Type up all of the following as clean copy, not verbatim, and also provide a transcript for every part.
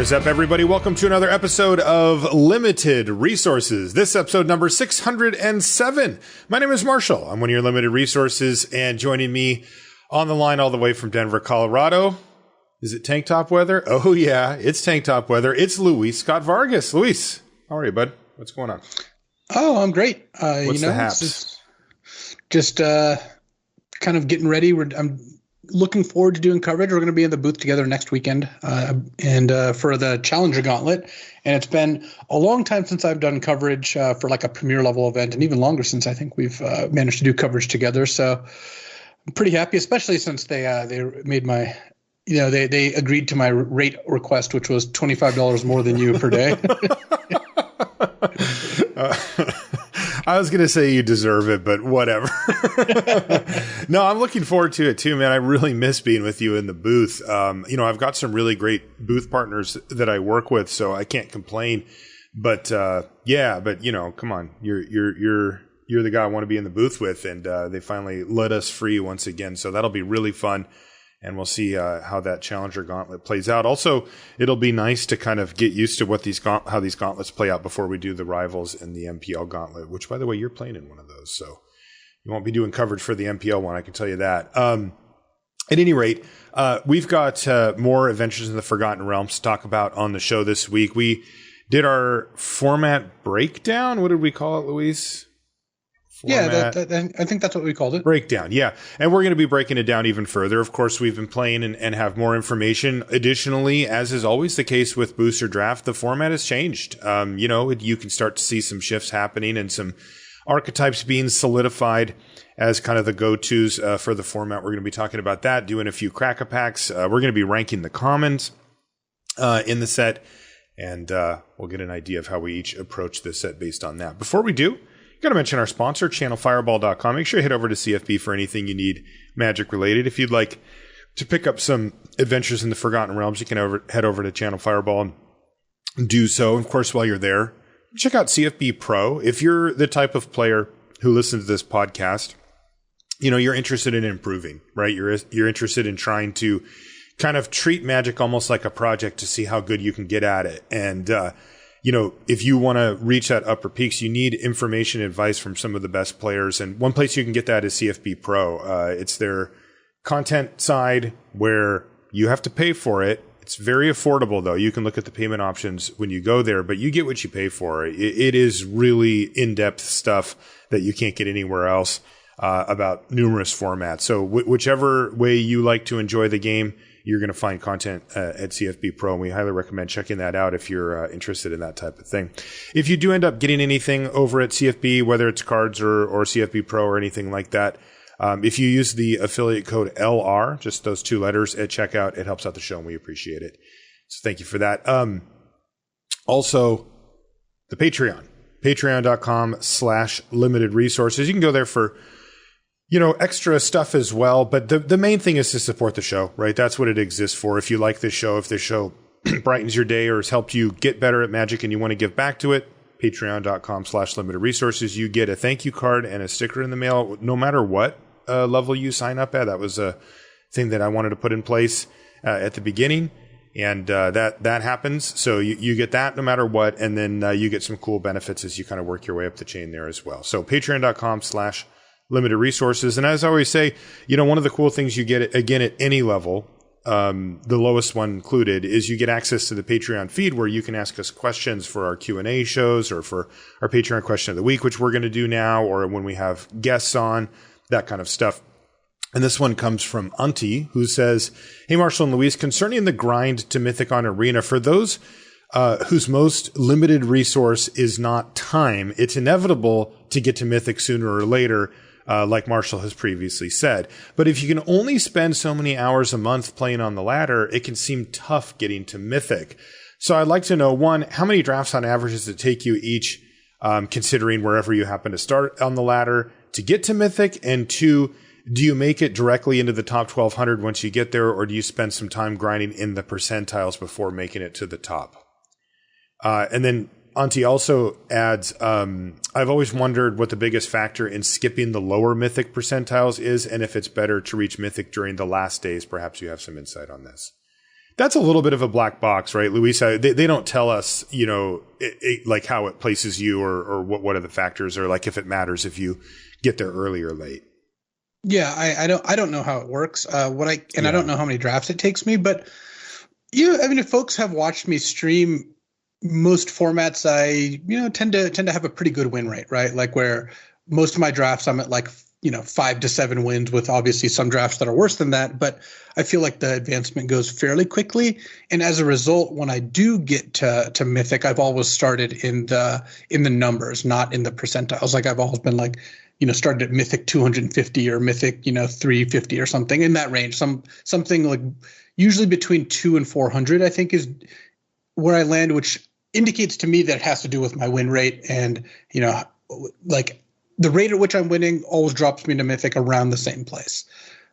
What is up, everybody? Welcome to another episode of Limited Resources. This episode number 607. My name is Marshall. I'm one of your Limited Resources, and joining me on the line all the way from Denver, Colorado. Is it tank top weather? Oh, yeah, it's tank top weather. It's Luis Scott-Vargas. Luis, how are you, bud? What's going on? Oh, I'm great. What's the haps? Just kind of getting ready. I'm looking forward to doing coverage. We're going to be in the booth together next weekend and for the Challenger Gauntlet. And it's been a long time since I've done coverage for like a premier level event, and even longer since I think we've managed to do coverage together. So I'm pretty happy, especially since they made my, they agreed to my rate request, which was $25 more than you per day. I was going to say you deserve it, but whatever. No, I'm looking forward to it too, man. I really miss being with you in the booth. I've got some really great booth partners that I work with, so I can't complain. But come on, you're the guy I want to be in the booth with, and they finally let us free once again. So that'll be really fun. And we'll see how that Challenger Gauntlet plays out. Also, it'll be nice to kind of get used to what how these gauntlets play out before we do the Rivals and the MPL Gauntlet, which, by the way, you're playing in one of those. So you won't be doing coverage for the MPL one, I can tell you that. At any rate, we've got more Adventures in the Forgotten Realms to talk about on the show this week. We did our format breakdown. What did we call it, Luis? Format. Yeah, I think that's what we called it. Breakdown, yeah. And we're going to be breaking it down even further. Of course, we've been playing and have more information. Additionally, as is always the case with Booster Draft, the format has changed. You can start to see some shifts happening and some archetypes being solidified as kind of the go-tos for the format. We're going to be talking about that, doing a few crack-a-packs. We're going to be ranking the commons in the set, and we'll get an idea of how we each approach this set based on that. Before we do, got to mention our sponsor, channelfireball.com. Make sure you head over to CFB for anything you need magic related. If you'd like to pick up some Adventures in the Forgotten Realms, you can head over to Channel Fireball and do so. Of course, while you're there, check out CFB Pro. If you're the type of player who listens to this podcast, you're interested in improving, right? You're interested in trying to kind of treat magic almost like a project to see how good you can get at it. And, if you want to reach that upper peaks, you need information, advice from some of the best players. And one place you can get that is CFB Pro. It's their content side where you have to pay for it. It's very affordable, though. You can look at the payment options when you go there, but you get what you pay for. It is really in-depth stuff that you can't get anywhere else about numerous formats. So whichever way you like to enjoy the game, you're going to find content at CFB Pro, and we highly recommend checking that out if you're interested in that type of thing. If you do end up getting anything over at CFB, whether it's cards or CFB Pro or anything like that, if you use the affiliate code LR, just those two letters at checkout, it helps out the show, and we appreciate it. So thank you for that. Also, the Patreon, patreon.com/limited resources. You can go there for extra stuff as well. But the main thing is to support the show, right? That's what it exists for. If you like this show, if this show brightens your day or has helped you get better at magic and you want to give back to it, patreon.com/limited resources. You get a thank you card and a sticker in the mail, no matter what level you sign up at. That was a thing that I wanted to put in place at the beginning. And that happens. So you get that no matter what. And then you get some cool benefits as you kind of work your way up the chain there as well. So patreon.com/limited resources. And as I always say, one of the cool things you get, again, at any level, the lowest one included, is you get access to the Patreon feed where you can ask us questions for our Q&A shows or for our Patreon question of the week, which we're going to do now, or when we have guests on, that kind of stuff. And this one comes from Unti, who says, "Hey, Marshall and Luis, concerning the grind to Mythic on Arena, for those whose most limited resource is not time, it's inevitable to get to Mythic sooner or later, like Marshall has previously said. But if you can only spend so many hours a month playing on the ladder, it can seem tough getting to Mythic. So I'd like to know, one, how many drafts on average does it take you each, considering wherever you happen to start on the ladder, to get to Mythic? And two, do you make it directly into the top 1,200 once you get there, or do you spend some time grinding in the percentiles before making it to the top?" And then Auntie also adds, I've always wondered what the biggest factor in skipping the lower Mythic percentiles is, and if it's better to reach Mythic during the last days. Perhaps you have some insight on this. That's a little bit of a black box, right, Luisa? They don't tell us, like how it places you or what are the factors, or like if it matters if you get there early or late. Yeah, I don't know how it works. I don't know how many drafts it takes me, but if folks have watched me stream most formats, I tend to have a pretty good win rate, right? Like where most of my drafts I'm at like 5 to 7 wins, with obviously some drafts that are worse than that, but I feel like the advancement goes fairly quickly. And as a result, when I do get to Mythic, I've always started in the numbers, not in the percentiles. Like I've always been like, started at Mythic 250 or Mythic, 350 or something in that range. Something like usually between 200 and 400, I think, is where I land, which indicates to me that it has to do with my win rate. And, like the rate at which I'm winning always drops me to Mythic around the same place.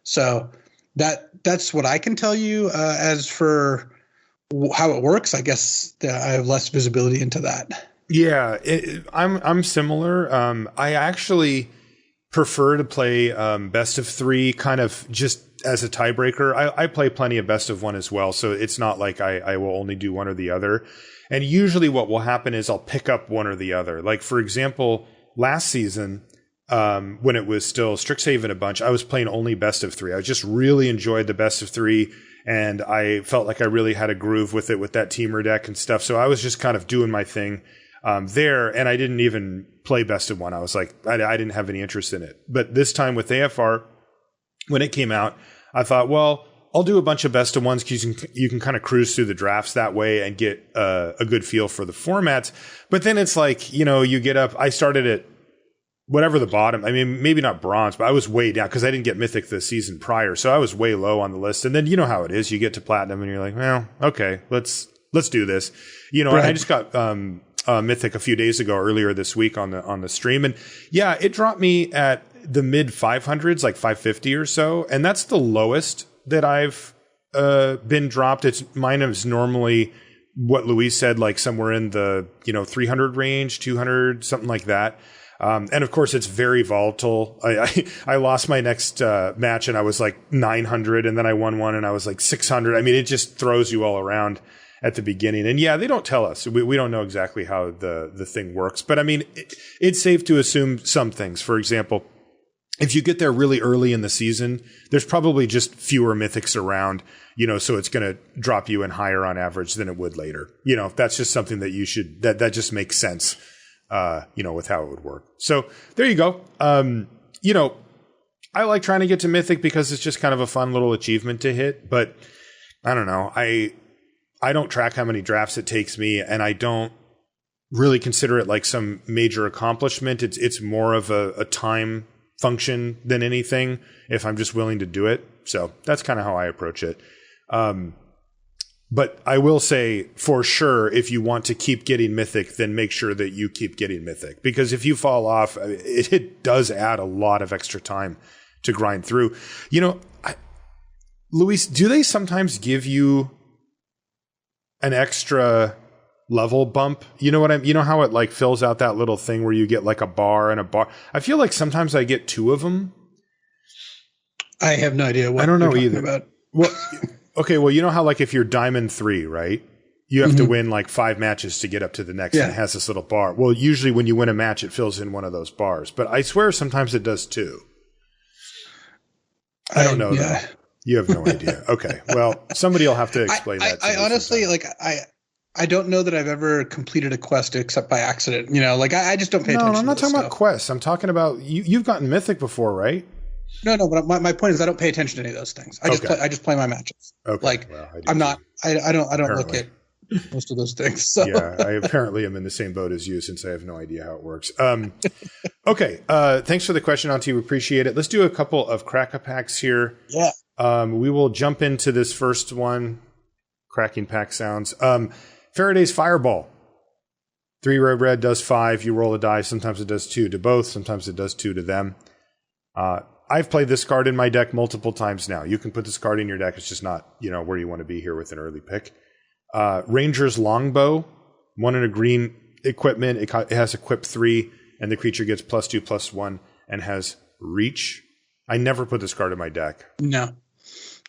So that's what I can tell you. As for how it works, I guess I have less visibility into that. Yeah, I'm similar. I actually prefer to play best of 3 kind of just as a tiebreaker. I play plenty of best of 1 as well, so it's not like I will only do one or the other. And usually what will happen is I'll pick up one or the other. Like, for example, last season, when it was still Strixhaven a bunch, I was playing only best of 3. I just really enjoyed the best of 3, and I felt like I really had a groove with it with that teamer deck and stuff. So I was just kind of doing my thing there, and I didn't even play best of 1. I was like, I didn't have any interest in it. But this time with AFR, when it came out, I thought, well, I'll do a bunch of best of 1s because you can kind of cruise through the drafts that way and get a good feel for the formats. But then it's like, you get up. I started at whatever the bottom. I mean, maybe not bronze, but I was way down because I didn't get Mythic the season prior. So I was way low on the list. And then you know how it is. You get to Platinum and you're like, well, okay, let's do this. Right. I just got Mythic a few days ago, earlier this week on the stream. And yeah, it dropped me at the mid 500s, like 550 or so. And that's the lowest that I've been dropped. Mine is normally what Louise said, like somewhere in the 300 range, 200, something like that. And of course, it's very volatile. I lost my next match and I was like 900, and then I won one and I was like 600. I mean, it just throws you all around at the beginning. And yeah, they don't tell us. We don't know exactly how the thing works. But I mean, it's safe to assume some things. For example, if you get there really early in the season, there's probably just fewer mythics around, so it's going to drop you in higher on average than it would later. That's just something that you should, that just makes sense, with how it would work. So there you go. I like trying to get to mythic because it's just kind of a fun little achievement to hit, but I don't know. I don't track how many drafts it takes me, and I don't really consider it like some major accomplishment. It's more of a time function than anything, if I'm just willing to do it. So that's kind of how I approach it. But I will say for sure, if you want to keep getting mythic, then make sure that you keep getting mythic, because if you fall off, it does add a lot of extra time to grind through. Luis, do they sometimes give you an extra level bump? You know how it like fills out that little thing where you get like a bar and a bar? I feel like sometimes I get 2 of them. I have no idea what I don't know you're either. About. Well, okay. Well, you know how like if you're Diamond 3, right? You have to win like 5 matches to get up to the next, and it has this little bar. Well, usually when you win a match, it fills in one of those bars. But I swear sometimes it does too. I don't know. Yeah. You have no idea. Okay. Well, somebody will have to explain that to me. I honestly, I don't know that I've ever completed a quest except by accident. I just don't pay attention. No, I'm not to talking stuff. about quests. I'm talking about you've gotten mythic before, right? No, but my point is I don't pay attention to any of those things. I just play my matches. Okay. I don't look at most of those things. So. Yeah, I apparently am in the same boat as you, since I have no idea how it works. Okay. Thanks for the question, Auntie. We appreciate it. Let's do a couple of crack-a-packs here. Yeah. We will jump into this first one. Cracking pack sounds. Faraday's Fireball. 3 red does 5. You roll a die. Sometimes it does 2 to both. Sometimes it does 2 to them. I've played this card in my deck multiple times now. You can put this card in your deck. It's just not, where you want to be here with an early pick. Ranger's Longbow. 1 in a green equipment. It has equip 3, and the creature gets +2/+1 and has reach. I never put this card in my deck. No.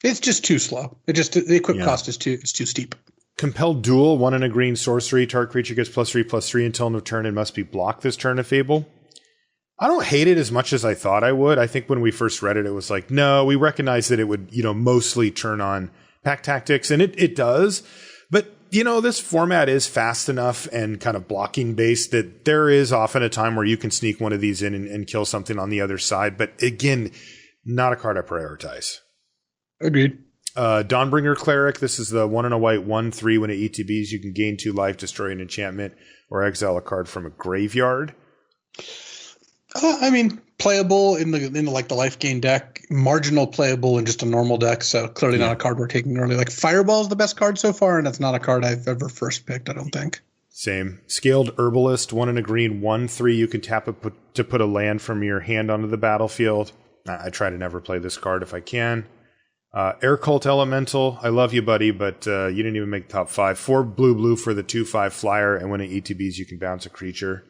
It's just too slow. The equip cost is too steep. Compelled Duel, 1 and a green sorcery. Target creature gets +3/+3 until end of turn and must be blocked this turn if able. I don't hate it as much as I thought I would. I think when we first read it, it was like, no, we recognize that it would, mostly turn on pack tactics, and it does. But, this format is fast enough and kind of blocking based that there is often a time where you can sneak one of these in and kill something on the other side. But again, not a card I prioritize. Agreed. Dawnbringer Cleric. This is the 1 and a white 1/3. When it ETBs, you can gain 2 life, destroy an enchantment, or exile a card from a graveyard. Playable in the life gain deck, marginal playable in just a normal deck. So clearly not a card we're taking early. Like Fireball is the best card so far, and that's not a card I've ever first picked. I don't think. Same. Scaled Herbalist, 1 and a green 1/3. You can tap it to put a land from your hand onto the battlefield. I try to never play this card if I can. Air Cult Elemental. I love you, buddy, but you didn't even make top 5. 4 blue for the 2/5 flyer, and when it ETBs, you can bounce a creature.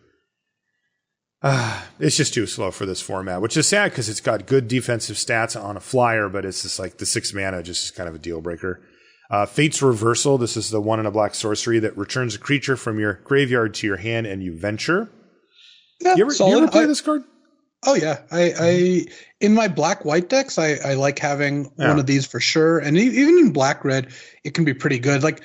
It's just too slow for this format, which is sad because it's got good defensive stats on a flyer, but it's just like the 6 mana just is kind of a deal breaker. Fate's Reversal. This is the 1 and a black sorcery that returns a creature from your graveyard to your hand and you venture. Yeah, you ever play this card? Oh yeah, I in my black-white decks, I like having one of these for sure, and even in black-red, it can be pretty good. Like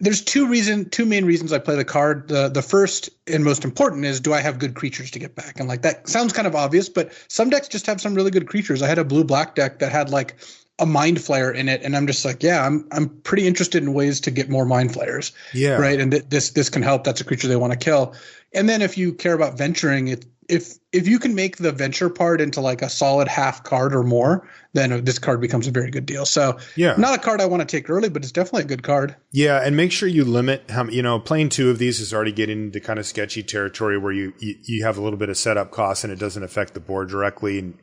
there's two main reasons I play the card. The first and most important is, do I have good creatures to get back? And like that sounds kind of obvious, but some decks just have some really good creatures. I had a blue-black deck that had like a Mind Flayer in it, and I'm just like, yeah, I'm pretty interested in ways to get more Mind Flayers. Yeah, right. And this can help. That's a creature they want to kill. And then if you care about venturing, if you can make the venture part into like a solid half card or more, then this card becomes a very good deal. So not a card I want to take early, but it's definitely a good card. Yeah, and make sure you limit how, playing 2 of these is already getting into kind of sketchy territory where you have a little bit of setup costs and it doesn't affect the board directly. And,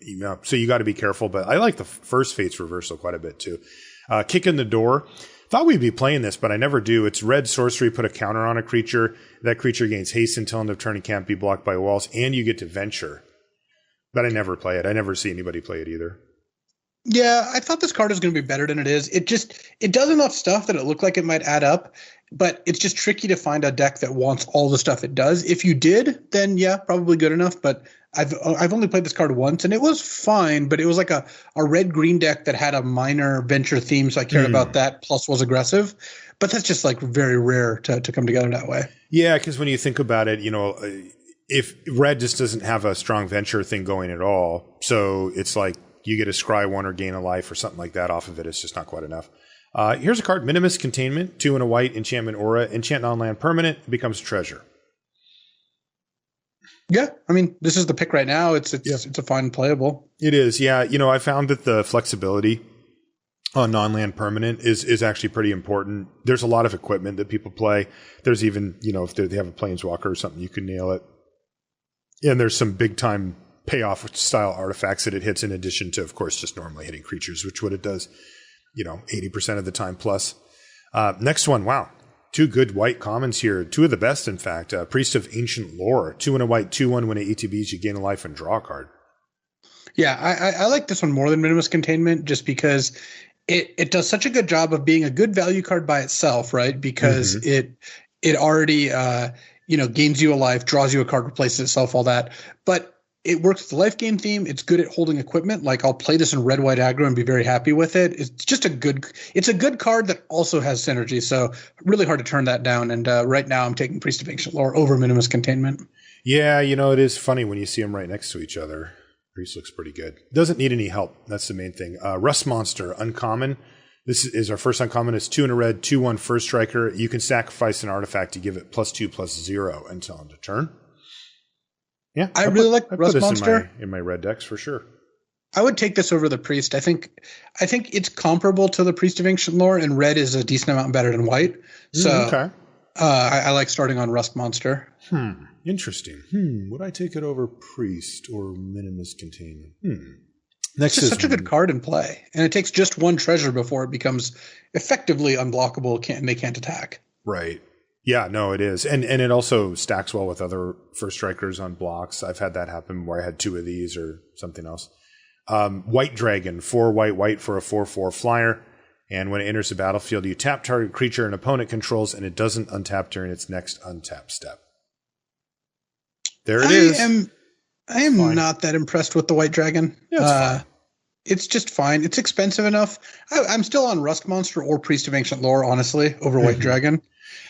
so you got to be careful. But I like the first Fate's Reversal quite a bit too. Kick in the Door. Thought we'd be playing this, but I never do. It's red sorcery, put a counter on a creature. That creature gains haste until end of turn and can't be blocked by walls, and you get to venture. But I never play it. I never see anybody play it either. Yeah, I thought this card was going to be better than it is. It does enough stuff that it looked like it might add up, but it's just tricky to find a deck that wants all the stuff it does. If you did, then yeah, probably good enough, but I've only played this card once, and it was fine, but it was like a red-green deck that had a minor venture theme, so I cared about that, plus was aggressive. But that's just like very rare to come together that way. Yeah, because when you think about it, if red just doesn't have a strong venture thing going at all, so it's like you get a scry 1 or gain a life or something like that off of it. It's just not quite enough. Here's a card, Minimus Containment, 2 and a white, enchantment aura, enchant non-land permanent, becomes a treasure. Yeah, this is the pick right now. It's a fine playable. It is, yeah. I found that the flexibility on non-land permanent is actually pretty important. There's a lot of equipment that people play. There's even, if they have a planeswalker or something, you can nail it. And there's some big-time payoff style artifacts that it hits in addition to, of course, just normally hitting creatures, which what it does, 80% of the time plus. Next one, wow. 2 good white commons here. 2 of the best, in fact. Priest of Ancient Lore. 2 and a white, 2/1. When it ETBs, you gain a life and draw a card. Yeah, I like this one more than Minimus Containment just because it does such a good job of being a good value card by itself, right? Because it already gains you a life, draws you a card, replaces itself, all that. But it works with the life gain theme. It's good at holding equipment. Like I'll play this in red, white aggro and be very happy with it. It's just a good card that also has synergy. So really hard to turn that down. And right now I'm taking Priest of Ancient Lore over Minimus Containment. Yeah, it is funny when you see them right next to each other. Priest looks pretty good. Doesn't need any help. That's the main thing. Rust Monster, uncommon. This is our first uncommon. It's 2 and a red, 2/1 first striker. You can sacrifice an artifact to give it +2/+0 until end of turn. Yeah, I really like Rust Monster in my red decks for sure. I would take this over the Priest. I think it's comparable to the Priest of Ancient Lore, and red is a decent amount better than white. So okay. I like starting on Rust Monster. Interesting. Would I take it over Priest or Minimus Containment? Next is such a good card in play, and it takes just 1 treasure before it becomes effectively unblockable, and they can't attack. Right. Yeah, no, it is. And it also stacks well with other first strikers on blocks. I've had that happen where I had 2 of these or something else. White Dragon, 4 white for a 4/4 flyer. And when it enters the battlefield, you tap target creature an opponent controls, and it doesn't untap during its next untap step. There it is. I am not that impressed with the White Dragon. Yeah, it's just fine. It's expensive enough. I'm still on Rust Monster or Priest of Ancient Lore, honestly, over White Dragon.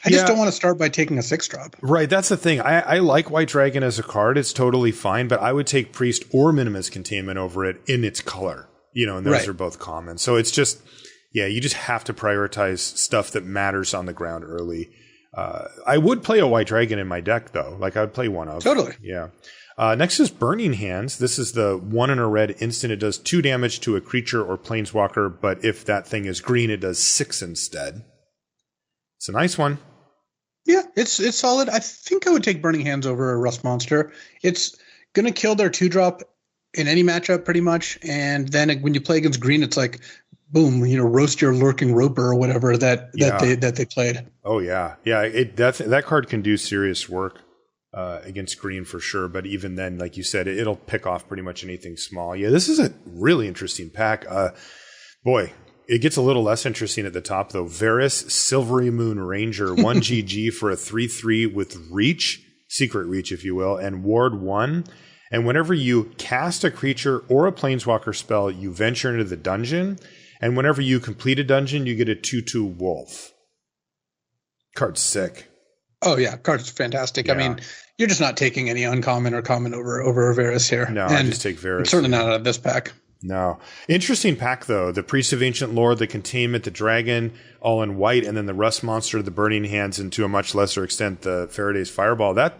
I just don't want to start by taking a 6-drop. Right, that's the thing. I like White Dragon as a card. It's totally fine, but I would take Priest or Minimus Containment over it in its color. And those are both common. So it's just, you just have to prioritize stuff that matters on the ground early. I would play a White Dragon in my deck, though. Like, I would play one of. Totally. Yeah. Next is Burning Hands. This is the 1 in a red instant. It does 2 damage to a creature or planeswalker, but if that thing is green, it does 6 instead. It's a nice one. Yeah, it's solid. I think I would take Burning Hands over a Rust Monster. It's going to kill their 2-drop in any matchup pretty much, and then when you play against green, it's like, boom, roast your Lurking Roper or whatever that they played. Oh, yeah. Yeah, that card can do serious work against green for sure, but even then, like you said, it'll pick off pretty much anything small. Yeah, this is a really interesting pack. Boy, it gets a little less interesting at the top, though. Varus, Silvery Moon Ranger, 1 GG for a 3/3 with reach, secret reach, if you will, and ward 1. And whenever you cast a creature or a planeswalker spell, you venture into the dungeon. And whenever you complete a dungeon, you get a 2/2 wolf. Card's sick. Oh, yeah. Card's fantastic. Yeah. I mean, you're just not taking any uncommon or common over Varus here. No, I just take Varus. Certainly not out of this pack. No. Interesting pack, though. The Priest of Ancient Lore, the Containment, the Dragon, all in white, and then the Rust Monster, the Burning Hands, and to a much lesser extent, the Faraday's Fireball. That,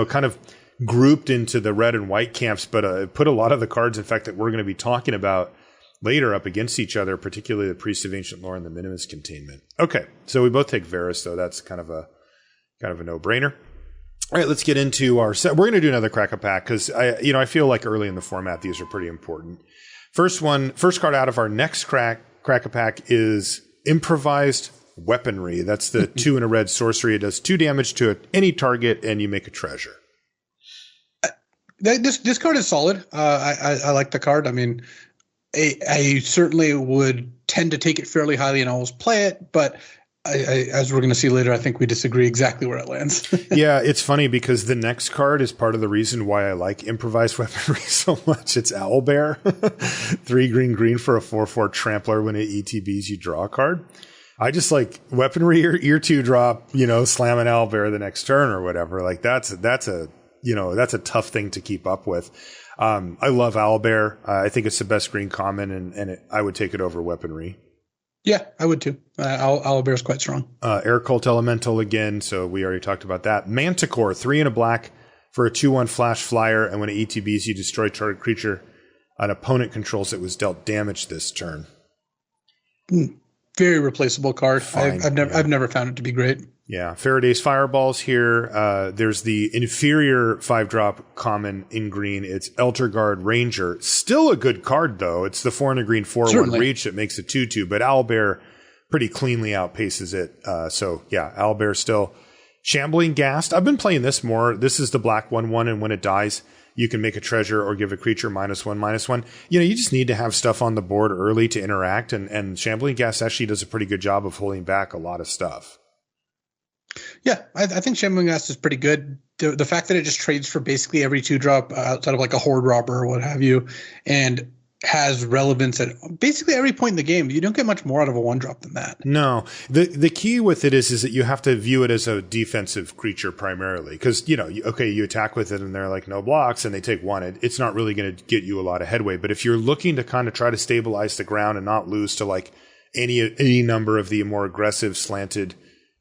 kind of grouped into the red and white camps, but put a lot of the cards, in fact, that we're going to be talking about later up against each other, particularly the Priest of Ancient Lore and the Minimus Containment. Okay, so we both take Varus, though. That's kind of a no-brainer. All right, let's get into our set. We're going to do another Crack-A-Pack because I feel like early in the format these are pretty important. First card out of our next Crack-A-Pack is Improvised Weaponry. That's the 2 in a red sorcery. It does 2 damage to any target, and you make a treasure. This card is solid. I like the card. I mean, I certainly would tend to take it fairly highly and always play it, but as we're going to see later, I think we disagree exactly where it lands. Yeah, it's funny because the next card is part of the reason why I like Improvised Weaponry so much. It's Owlbear. 3 green for a 4/4 trampler. When it ETBs, you draw a card. I just like Weaponry, your 2-drop, slam an Owlbear the next turn or whatever. Like that's a tough thing to keep up with. I love Owlbear. I think it's the best green common, and I would take it over Weaponry. Yeah, I would too. Owlbear is quite strong. Air Cult Elemental again, so we already talked about that. Manticore, 3 in a black for a 2/1 flash flyer, and when it ETBs, you destroy target creature an opponent controls that was dealt damage this turn. Very replaceable card. I've never found it to be great. Yeah, Faraday's Fireballs here. There's the inferior 5-drop common in green. It's Elterguard Ranger. Still a good card, though. It's the 4 in a green 4/1 reach that makes it 2/2, but Owlbear pretty cleanly outpaces it. Owlbear still. Shambling Gas. I've been playing this more. This is the black 1/1, and when it dies, you can make a treasure or give a creature -1/-1. You just need to have stuff on the board early to interact, and Shambling Gas actually does a pretty good job of holding back a lot of stuff. Yeah, I think Shambling Gas is pretty good. The fact that it just trades for basically every 2-drop outside of like a Horde Robber or what have you, and has relevance at basically every point in the game. You don't get much more out of a 1-drop than that. No. The key with it is that you have to view it as a defensive creature primarily. Because, you attack with it and they're like no blocks and they take 1. It's not really going to get you a lot of headway. But if you're looking to kind of try to stabilize the ground and not lose to like any number of the more aggressive slanted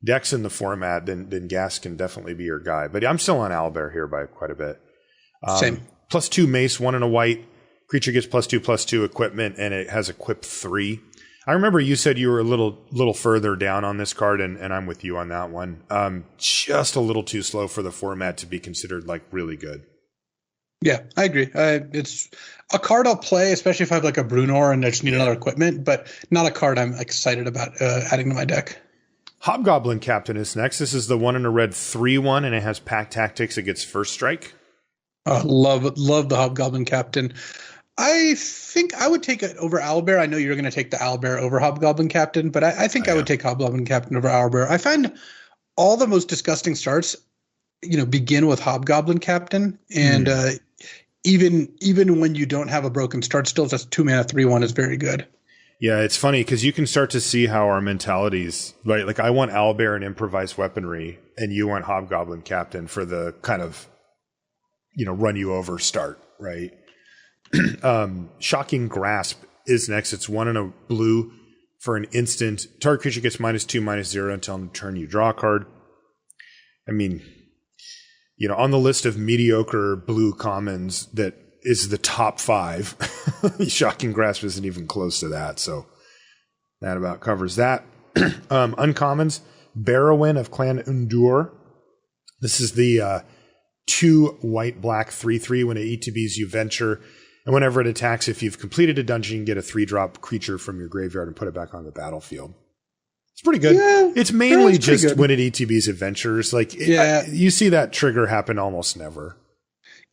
decks in the format, then Gas can definitely be your guy. But I'm still on Owlbear here by quite a bit. Same. +2 mace, 1 in a white. Creature gets +2/+2 equipment, and it has equip 3. I remember you said you were a little further down on this card, and I'm with you on that one. Just a little too slow for the format to be considered like really good. Yeah, I agree. It's a card I'll play, especially if I have like a Brunor and I just need another equipment, but not a card I'm excited about adding to my deck. Hobgoblin Captain is next. This is the 1 in a red 3/1, and it has pack tactics. It gets first strike. Love the Hobgoblin Captain. I think I would take it over Owlbear. I know you're going to take the Owlbear over Hobgoblin Captain, but I think I would take Hobgoblin Captain over Owlbear. I find all the most disgusting starts, begin with Hobgoblin Captain, and even when you don't have a broken start, still just 2-mana 3/1 is very good. Yeah, it's funny because you can start to see how our mentalities, right? Like I want Owlbear and Improvised Weaponry, and you want Hobgoblin Captain for the kind of, run you over start, right? Shocking Grasp is next. It's 1 and a blue for an instant. Target creature gets -2/-0 until end of turn you draw a card. I mean, on the list of mediocre blue commons that is the top 5, Shocking Grasp isn't even close to that. So that about covers that. Uncommons, Barrowin of Clan Undur. This is the 2 white-black 3/3. When it ETBs, you venture. And whenever it attacks, if you've completed a dungeon, you get a 3-drop creature from your graveyard and put it back on the battlefield. It's pretty good. Yeah, it's mainly just when it ETBs adventures. You see that trigger happen almost never.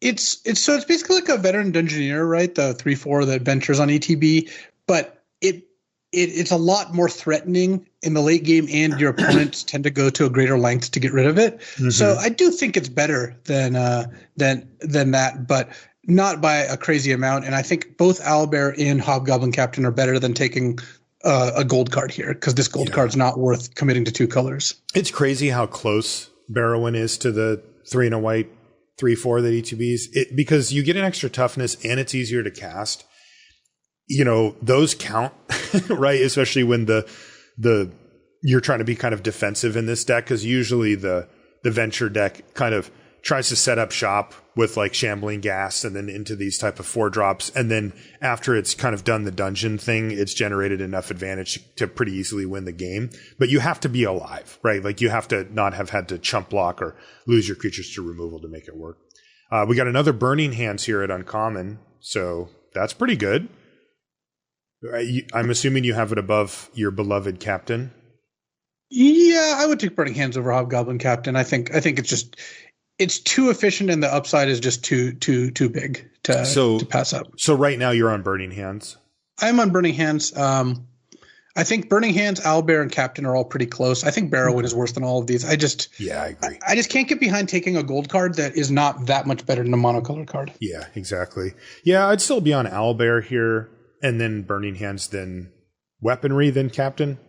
It's basically like a veteran dungeoneer, right? The 3/4 that ventures on ETB, but it's a lot more threatening in the late game, and your opponents tend to go to a greater length to get rid of it. Mm-hmm. So I do think it's better than that, but not by a crazy amount. And I think both Owlbear and Hobgoblin Captain are better than taking a gold card here, because this gold card's not worth committing to 2 colors. It's crazy how close Barrowin is to the 3 and a white 3/4 that ETBs, because you get an extra toughness and it's easier to cast. Those count, right? Especially when the you're trying to be kind of defensive in this deck, because usually the venture deck kind of tries to set up shop with like Shambling Gas and then into these type of 4-drops. And then after it's kind of done the dungeon thing, it's generated enough advantage to pretty easily win the game. But you have to be alive, right? Like you have to not have had to chump block or lose your creatures to removal to make it work. We got another Burning Hands here at Uncommon. So that's pretty good. I'm assuming you have it above your beloved Captain. Yeah, I would take Burning Hands over Hobgoblin Captain. I think it's too efficient, and the upside is just too big to pass up. So right now you're on Burning Hands. I'm on Burning Hands. I think Burning Hands, Owlbear, and Captain are all pretty close. I think Barrowin is worse than all of these. I agree. I just can't get behind taking a gold card that is not that much better than a monocolor card. Yeah, exactly. Yeah, I'd still be on Owlbear here, and then Burning Hands, then Weaponry, then Captain.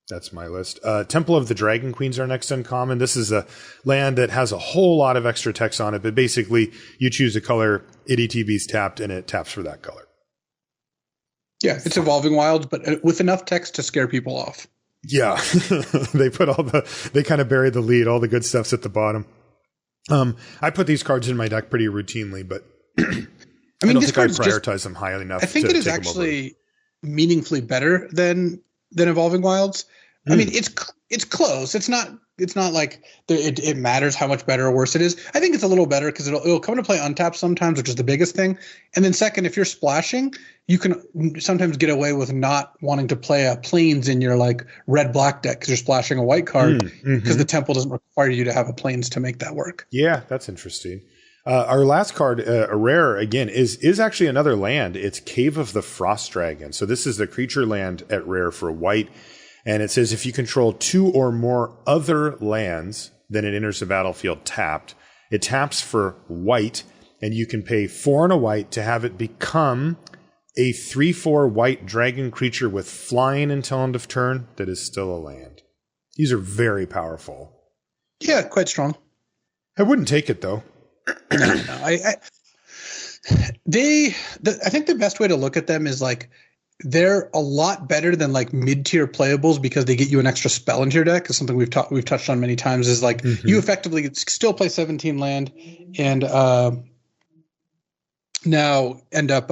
That's my list. Temple of the Dragon Queens are next uncommon. This is a land that has a whole lot of extra text on it, but basically you choose a color, it ETB's tapped, and it taps for that color. Yeah, it's Evolving Wilds, but with enough text to scare people off. Yeah, they kind of buried the lead. All the good stuff's at the bottom. I put these cards in my deck pretty routinely, but I don't think I prioritize them highly enough. I think it is actually meaningfully better than Evolving Wilds. I mean, it's close. It's not like it matters how much better or worse it is. I think it's a little better because it'll come into play untapped sometimes, which is the biggest thing. And then second, if you're splashing, you can sometimes get away with not wanting to play a Plains in your like red-black deck because you're splashing a white card because the temple doesn't require you to have a Plains to make that work. Yeah, that's interesting. Our last card, a rare again, is actually another land. It's Cave of the Frost Dragon. So this is the creature land at rare for white. And it says if you control 2 or more other lands, then it enters the battlefield tapped. It taps for white, and you can pay 4 and a white to have it become a 3/4 white dragon creature with flying until end of turn that is still a land. These are very powerful. Yeah, quite strong. I wouldn't take it though. No. I think the best way to look at them is like they're a lot better than like mid-tier playables because they get you an extra spell into your deck. Is something we've touched on many times. Is like you effectively still play 17 land and now end up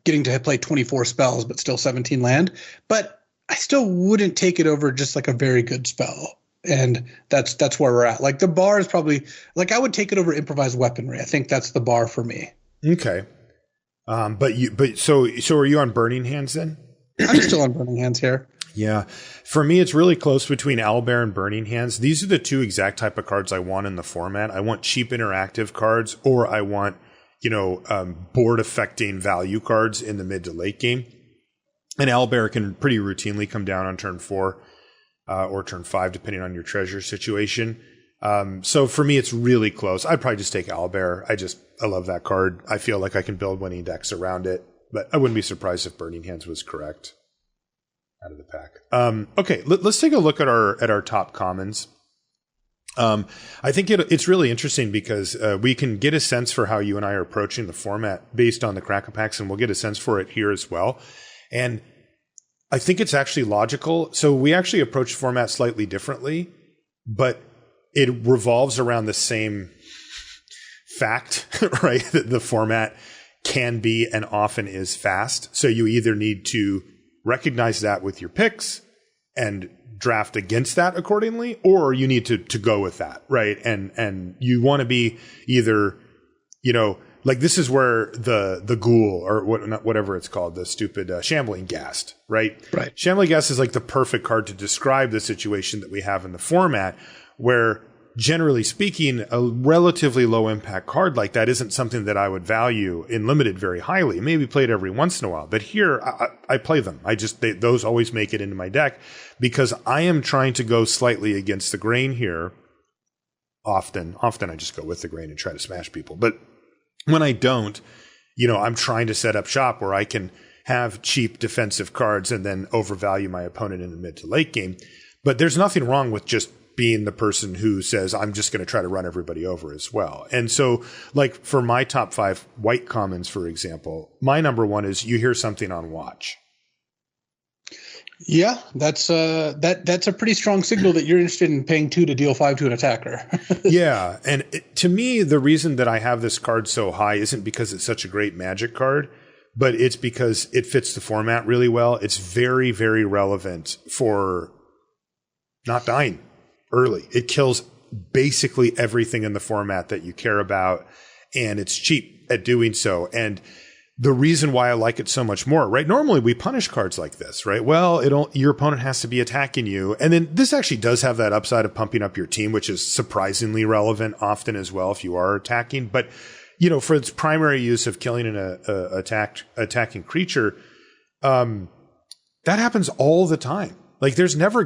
getting to play 24 spells, but still 17 land. But I still wouldn't take it over just like a very good spell. And that's where we're at. Like the bar is probably like I would take it over Improvised Weaponry. I think that's the bar for me. Okay. So are you on Burning Hands then? I'm still on Burning Hands here. Yeah. For me, it's really close between Owlbear and Burning Hands. These are the two exact type of cards I want in the format. I want cheap interactive cards, or I want board affecting value cards in the mid to late game. And owlbear can pretty routinely come down on turn 4 or turn 5, depending on your treasure situation. So for me, it's really close. I'd probably just take owlbear. I love that card. I feel like I can build winning decks around it, but I wouldn't be surprised if Burning Hands was correct out of the pack. Okay, let's take a look at our top commons. I think it's really interesting because we can get a sense for how you and I are approaching the format based on the Kraken packs, and we'll get a sense for it here as well. And I think it's actually logical. So we actually approach the format slightly differently, but it revolves around the same fact, right? That the format can be and often is fast. So you either need to recognize that with your picks and draft against that accordingly, or you need to go with that, right? And you want to be either, like this is where the ghoul or whatever it's called, the stupid Shambling Gas, right? Right. Shambling Gas is like the perfect card to describe the situation that we have in the format, where generally speaking, a relatively low impact card like that isn't something that I would value in limited very highly. Maybe played every once in a while, but here I play them. Those always make it into my deck because I am trying to go slightly against the grain here. Often I just go with the grain and try to smash people. But when I don't, I'm trying to set up shop where I can have cheap defensive cards and then overvalue my opponent in the mid to late game. But there's nothing wrong with just being the person who says, I'm just going to try to run everybody over as well. And so, like, for my top 5 white commons, for example, my number 1 is you hear something on watch. Yeah, that's a pretty strong signal that you're interested in paying 2 to deal 5 to an attacker. Yeah, and to me, the reason that I have this card so high isn't because it's such a great Magic card, but it's because it fits the format really well. It's very, very relevant for not dying early. It kills basically everything in the format that you care about, and it's cheap at doing so. And the reason why I like it so much more, right? Normally we punish cards like this, right? Well, your opponent has to be attacking you. And then this actually does have that upside of pumping up your team, which is surprisingly relevant often as well if you are attacking. But, for its primary use of killing an attacking creature, that happens all the time. Like there's never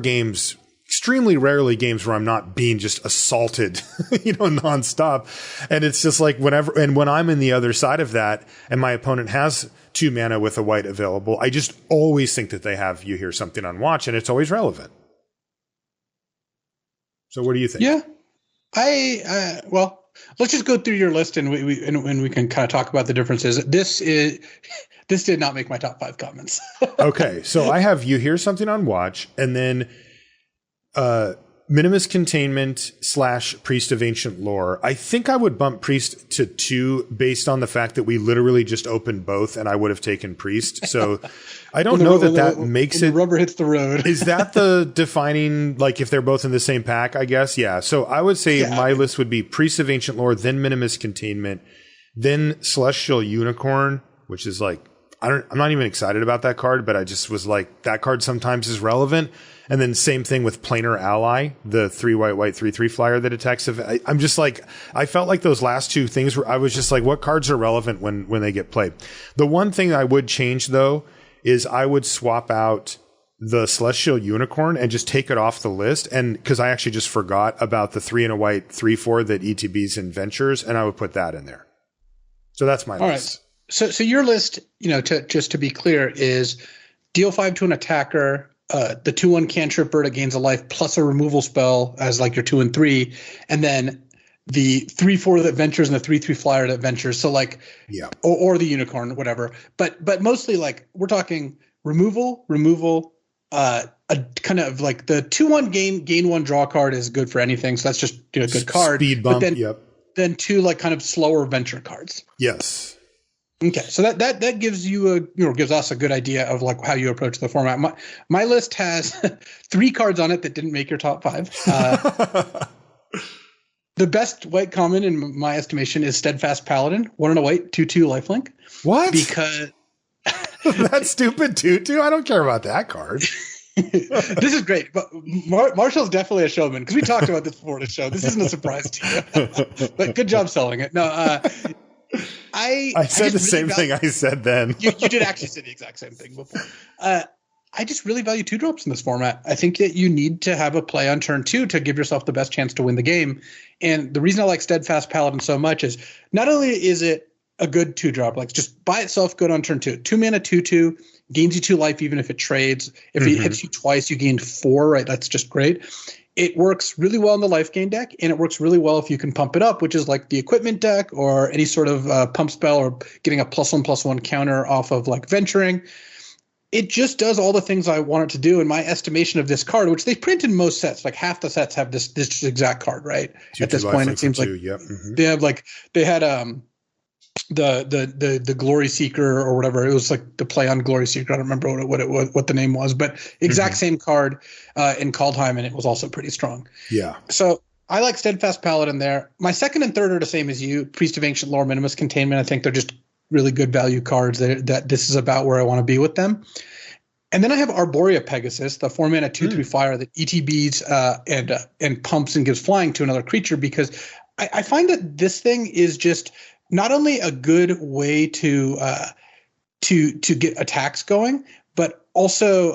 extremely rarely games where I'm not being just assaulted, nonstop. And it's just like when I'm in the other side of that and my opponent has 2 mana with a white available, I just always think that they have you hear something on watch, and it's always relevant. So what do you think? Yeah, well, let's just go through your list and we can kind of talk about the differences. This did not make my top 5 comments. Okay. So I have you hear something on watch, and then Minimus Containment / Priest of Ancient Lore. I think I would bump Priest to 2 based on the fact that we literally just opened both and I would have taken Priest. So I don't know that makes it. The rubber hits the road. Is that the defining, like if they're both in the same pack, I guess? Yeah. So I would say my list would be Priest of Ancient Lore, then Minimus Containment, then Celestial Unicorn, which is like, I'm not even excited about that card, but I just was like, that card sometimes is relevant. And then same thing with Planar Ally, the 3 white 3/3 flyer that attacks. I'm just like, I felt like those last 2 things were, I was just like, what cards are relevant when they get played? The one thing I would change though is I would swap out the Celestial Unicorn and just take it off the list. And because I actually just forgot about the 3 and a white 3/4 that ETBs in Ventures, and I would put that in there. So that's my list. Right. So your list, just to be clear, is deal 5 to an attacker, the 2/1 cantripper that gains a life plus a removal spell as like your 2 and 3, and then the 3/4 that ventures and the 3/3 flyer that ventures. So like, or the unicorn, whatever. But mostly like we're talking removal. A kind of like the 2/1 gain 1 draw card is good for anything. So that's just a good card. Speed bump. But then 2 like kind of slower venture cards. Yes. Okay, so that gives you gives us a good idea of like how you approach the format. My list has 3 cards on it that didn't make your top 5. The best white common in my estimation is Steadfast Paladin, 1 and a white, 2/2 lifelink. What? Because that's stupid 2/2. I don't care about that card. This is great, but Marshall's definitely a showman because we talked about this before the show. This isn't a surprise to you, but good job selling it. No. I said the same thing I said then. You did actually say the exact same thing before. I just really value 2-drops in this format. I think that you need to have a play on turn 2 to give yourself the best chance to win the game. And the reason I like Steadfast Paladin so much is not only is it a good 2-drop, like just by itself good on turn 2. 2 mana 2/2 gains you 2 life even if it trades. If it hits you twice, you gain 4, right? That's just great. It works really well in the life gain deck, and it works really well if you can pump it up, which is like the equipment deck or any sort of pump spell or getting a +1/+1 counter off of like venturing. It just does all the things I want it to do in my estimation of this card, which they print in most sets. Like half the sets have this exact card, right? At this point, it seems like they have they had the Glory Seeker or whatever. It was like the play on Glory Seeker. I don't remember what the name was, but exact same card in Kaldheim, and it was also pretty strong. Yeah. So I like Steadfast Paladin there. My second and third are the same as you. Priest of Ancient Lore, Minimus Containment. I think they're just really good value cards that this is about where I want to be with them. And then I have Arboria Pegasus, the 4-mana 2/3 flyer that ETBs and pumps and gives flying to another creature, because I find that this thing is just not only a good way to get attacks going, but also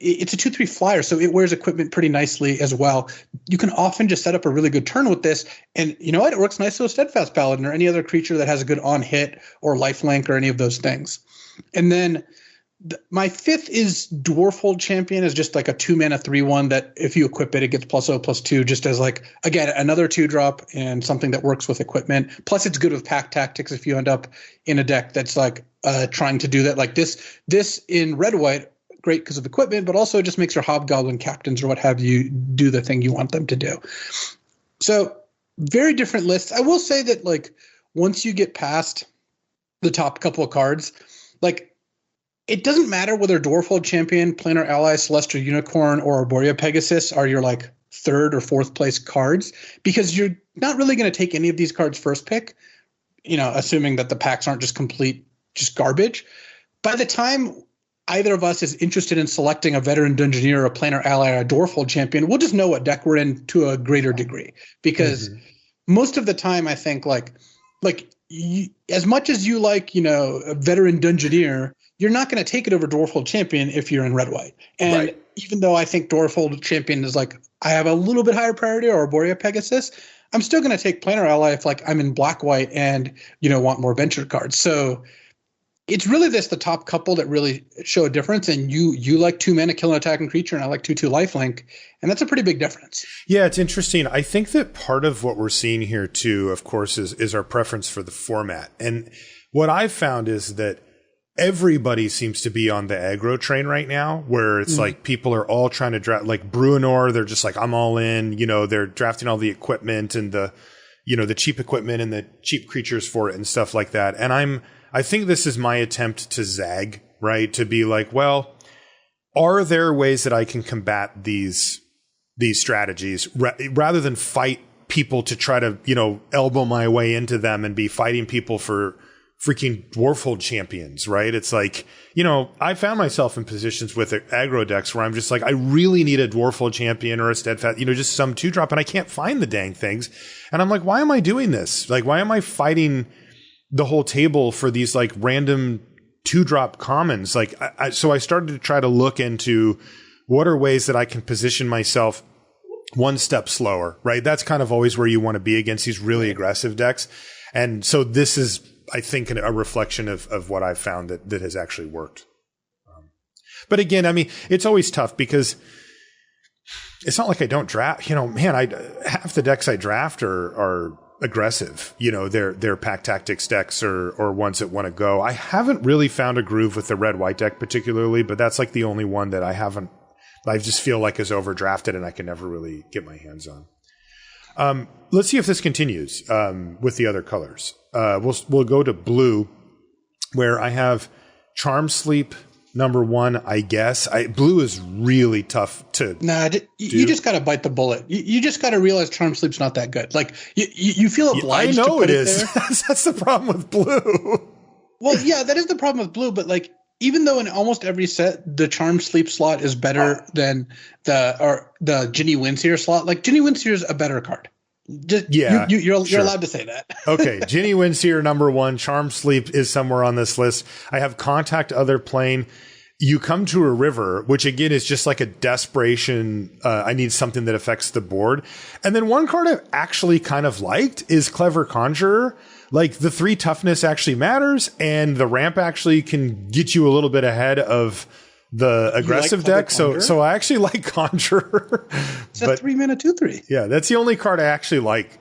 it's a 2/3 flyer, so it wears equipment pretty nicely as well. You can often just set up a really good turn with this, and you know what? It works nicely with Steadfast Paladin or any other creature that has a good on hit or lifelink or any of those things. And then my fifth is Dwarfhold Champion, is just like a 2-mana 3/1 that if you equip it, it gets +0/+2, just as like, again, another 2-drop and something that works with equipment. Plus it's good with pack tactics if you end up in a deck that's like trying to do that. Like this in red-white, great because of equipment, but also it just makes your Hobgoblin Captains or what have you do the thing you want them to do. So very different lists. I will say that like once you get past the top couple of cards, like it doesn't matter whether Dwarfhold Champion, Planar Ally, Celestial Unicorn, or Arboria Pegasus are your like third or fourth place cards, because you're not really going to take any of these cards first pick, you know, assuming that the packs aren't just garbage. By the time either of us is interested in selecting a Veteran Dungeoneer, a Planar Ally, or a Dwarfhold Champion, we'll just know what deck we're in to a greater degree, because most of the time I think like as much as you like, you know, a Veteran Dungeoneer, you're not going to take it over Dwarfhold Champion if you're in red-white. And even though I think Dwarfhold Champion is like, I have a little bit higher priority, or Arboria Pegasus, I'm still going to take Planar Ally if like I'm in black-white and, you know, want more venture cards. So it's really the top couple that really show a difference. And you like 2 mana kill an attacking creature, and I like 2/2 lifelink. And that's a pretty big difference. Yeah, it's interesting. I think that part of what we're seeing here too, of course, is our preference for the format. And what I've found is that everybody seems to be on the aggro train right now, where it's like people are all trying to draft, like Bruenor, they're just like, I'm all in, you know, they're drafting all the equipment and the cheap equipment and the cheap creatures for it and stuff like that. And I think this is my attempt to zag, right? To be like, well, are there ways that I can combat these strategies rather than fight people to try to, you know, elbow my way into them and be fighting people for freaking Dwarfhold Champions, right? It's like, you know, I found myself in positions with aggro decks where I'm just like, I really need a Dwarfhold Champion or a Steadfast, you know, just some 2-drop, and I can't find the dang things. And I'm like, why am I doing this? Like, why am I fighting the whole table for these like random 2-drop commons? Like, so I started to try to look into what are ways that I can position myself one step slower, right? That's kind of always where you want to be against these really aggressive decks. And so this is, I think, a reflection of what I've found that has actually worked. But again, I mean, it's always tough because it's not like I don't draft. You know, man, half the decks I draft are aggressive. You know, they're pack tactics decks or ones that want to go. I haven't really found a groove with the red-white deck particularly, but that's like the only one that I just feel like is overdrafted and I can never really get my hands on. Let's see if this continues with the other colors. We'll go to blue, where I have Charm Sleep #1, I guess. Blue is really tough to do. You just got to bite the bullet. You just got to realize Charm Sleep's not that good. Like, you feel obliged to put it there. I know it is. That's the problem with blue. Well, yeah, that is the problem with blue, but like, even though in almost every set the Charm Sleep slot is better than the Ginny Windseer slot, like Ginny Windseer is a better card. Just you're allowed to say that. Okay, Ginny Windseer number 1. Charm Sleep is somewhere on this list. I have Contact Other Plane. You come to a river, which again is just like a desperation. I need something that affects the board. And then one card I actually kind of liked is Clever Conjurer. Like the 3 toughness actually matters, and the ramp actually can get you a little bit ahead of the aggressive deck. So I actually like Conjurer. It's a 3-mana 2/3. Yeah, that's the only card I actually like.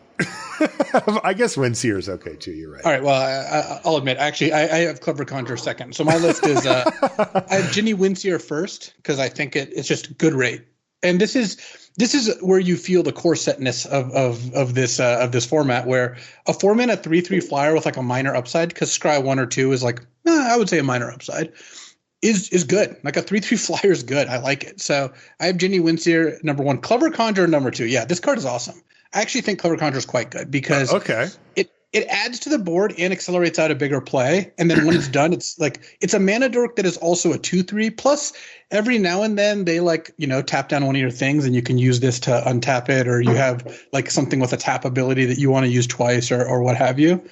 I guess Windseer is okay too. You're right. All right. Well, I'll admit, actually, I have Clever Conjurer second. So my list is I have Ginny Windseer first because I think it's just good rate. And this is where you feel the corsetness of this format, where a 4-mana 3/3 flyer with like a minor upside, because Scry 1 or 2 is like I would say a minor upside, is good. Like a 3/3 flyer is good. I like it. So I have Ginny Windseer number 1, Clever Conjurer number 2. Yeah, this card is awesome. I actually think Clever Conjurer is quite good because it adds to the board and accelerates out a bigger play. And then when it's done, it's a mana dork that is also a 2/3. Plus, every now and then they tap down one of your things, and you can use this to untap it, or you have like something with a tap ability that you want to use twice, or what have you.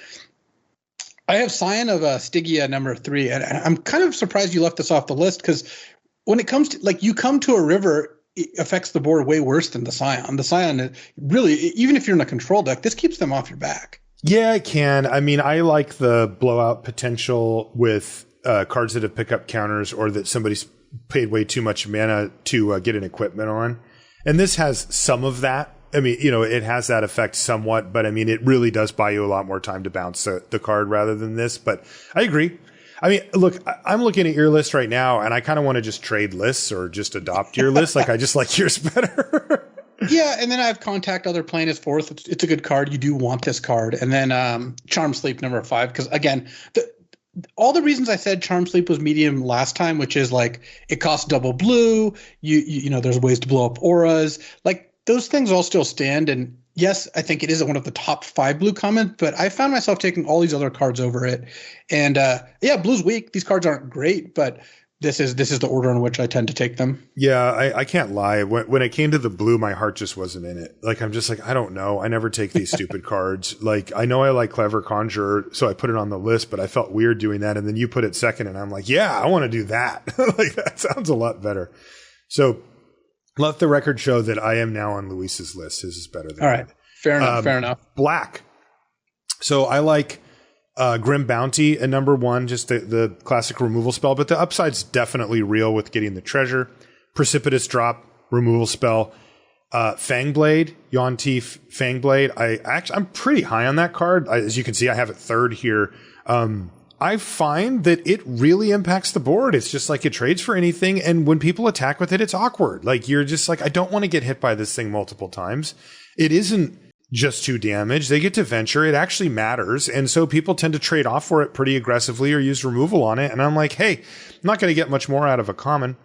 I have Scion of Stygia number 3, and I'm kind of surprised you left this off the list because when it comes to you come to a river, it affects the board way worse than the Scion. The Scion, really, even if you're in a control deck, this keeps them off your back. Yeah, it can. I mean, I like the blowout potential with cards that have pickup counters or that somebody's paid way too much mana to get an equipment on. And this has some of that. I mean, it has that effect somewhat, but I mean, it really does buy you a lot more time to bounce the card rather than this. But I agree. I mean, look, I'm looking at your list right now, and I kind of want to just trade lists or just adopt your list. Like, I just like yours better. Yeah, and then I have Contact Other Plane as 4th. It's a good card. You do want this card. And then Charm Sleep number 5, because, again, all the reasons I said Charm Sleep was medium last time, which is, like, it costs double blue. You know, there's ways to blow up auras. Like, those things all still stand, and yes, I think it is one of the top 5 blue commons, but I found myself taking all these other cards over it. And blue's weak. These cards aren't great, but this is the order in which I tend to take them. Yeah, I can't lie. When it came to the blue, my heart just wasn't in it. Like, I'm just like, I don't know. I never take these stupid cards. Like, I know I like Clever Conjurer, so I put it on the list, but I felt weird doing that. And then you put it second, and I'm like, yeah, I want to do that. Like, that sounds a lot better. So let the record show that I am now on Luis's list. His is better than all right. mine. Fair enough. Black. So I like Grim Bounty at number 1, just the classic removal spell, but the upside's definitely real with getting the treasure. Precipitous Drop, removal spell. Fangblade, Yawn Teeth, Fangblade. I'm pretty high on that card. As you can see, I have it 3rd here. I find that it really impacts the board. It's just like it trades for anything. And when people attack with it, it's awkward. Like, you're just like, I don't want to get hit by this thing multiple times. It isn't just 2 damage. They get to venture. It actually matters. And so people tend to trade off for it pretty aggressively or use removal on it. And I'm like, hey, I'm not going to get much more out of a common.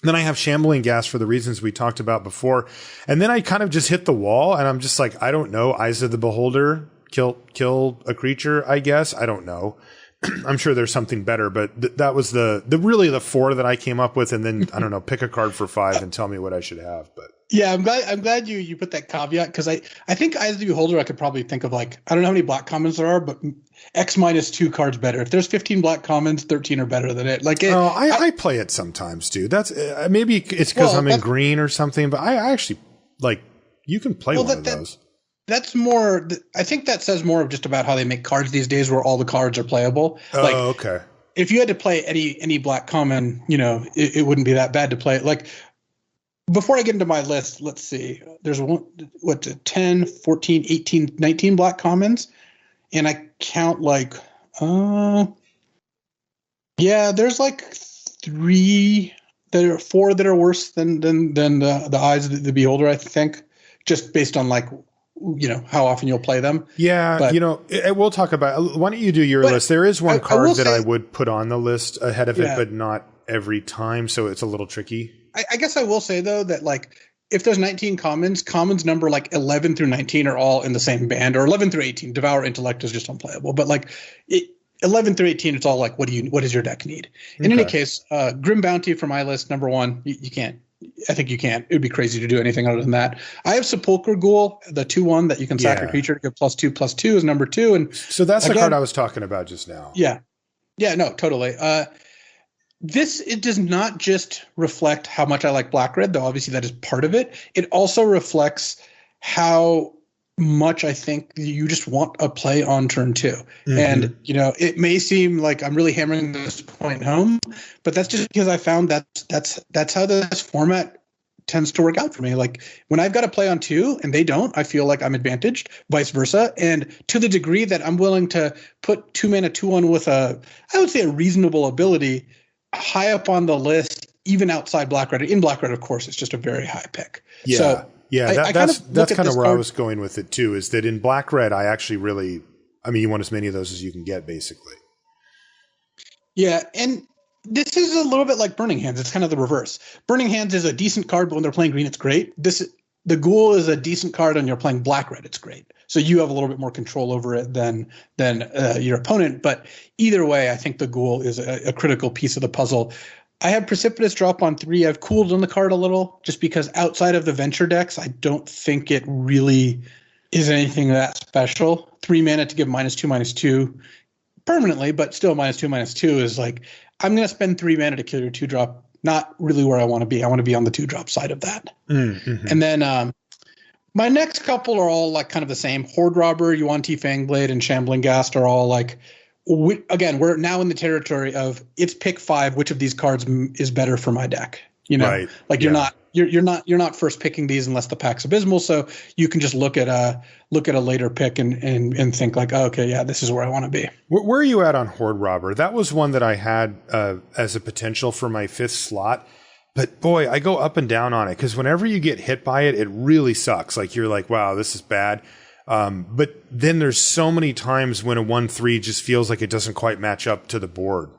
Then I have Shambling Gas for the reasons we talked about before. And then I kind of just hit the wall, and I'm just like, I don't know. Eyes of the Beholder, kill a creature, I guess. I don't know. I'm sure there's something better, but that was the really the 4 that I came up with. And then, I don't know, pick a card for 5 and tell me what I should have. But yeah, I'm glad you put that caveat, because I think Eyes of the Beholder, I could probably think of, like, I don't know how many black commons there are, but X minus 2 cards better. If there's 15 black commons, 13 are better than it. Like, I play it sometimes, dude. That's maybe it's because I'm in green or something, but I actually like, you can play one of those. That's more. I think that says more of just about how they make cards these days, where all the cards are playable. Like, okay. If you had to play any black common, it wouldn't be that bad to play. Like, before I get into my list, let's see. There's 10, 14, 18, 19 black commons, and I count like, there's like 4 that are worse than the Eyes of the Beholder, I think, just based on, like, how often you'll play them. Yeah, but, we'll talk about. Why don't you do your list? There is one card that I would put on the list ahead of it, but not every time, so it's a little tricky. I guess I will say, though, that, like, if there's 19 commons number like 11 through 19 are all in the same band, or 11 through 18. Devour Intellect is just unplayable, but, like, 11 through 18, it's all like, what does your deck need? In any case, Grim Bounty for my list, number 1, you can't I think you can't. It would be crazy to do anything other than that. I have Sepulchre Ghoul, the 2/1 that you can sack a creature to get +2/+2 is number 2. And so that's the card I was talking about just now. Yeah. Yeah, no, totally. It does not just reflect how much I like black red, though obviously that is part of it. It also reflects how much I think you just want a play on turn 2. Mm-hmm. And, it may seem like I'm really hammering this point home, but that's just because I found that's how this format tends to work out for me. Like when I've got to play on 2 and they don't, I feel like I'm advantaged, vice versa. And to the degree that I'm willing to put 2 mana 2/1 with I would say a reasonable ability high up on the list, even outside black red. In black red, of course, it's just a very high pick. Yeah. So that's kind of where I was going with it too, is that in black red, I actually really, you want as many of those as you can get, basically. Yeah. And this is a little bit like Burning Hands. It's kind of the reverse. Burning Hands is a decent card, but when they're playing green, it's great. The Ghoul is a decent card, and you're playing black red, it's great. So you have a little bit more control over it than your opponent. But either way, I think the Ghoul is a critical piece of the puzzle. I have Precipitous Drop on 3. I've cooled on the card a little just because outside of the Venture decks, I don't think it really is anything that special. 3 mana to give -2/-2 permanently, but still -2/-2 is like, I'm going to spend 3 mana to kill your 2-drop. Not really where I want to be. I want to be on the 2-drop side of that. Mm-hmm. And then my next couple are all like kind of the same. Horde Robber, Yuan-Ti Fangblade, and Shambling Gas are all like, again, we're now in the territory of it's pick 5. Which of these cards is better for my deck? Right. Like you're not first picking these unless the pack's abysmal. So you can just look at a later pick and think like, oh, okay, yeah, this is where I want to be. Where are you at on Horde Robber? That was one that I had as a potential for my 5th slot. But boy, I go up and down on it because whenever you get hit by it, it really sucks. Like you're like, wow, this is bad. But then there's so many times when a 1/3 just feels like it doesn't quite match up to the board.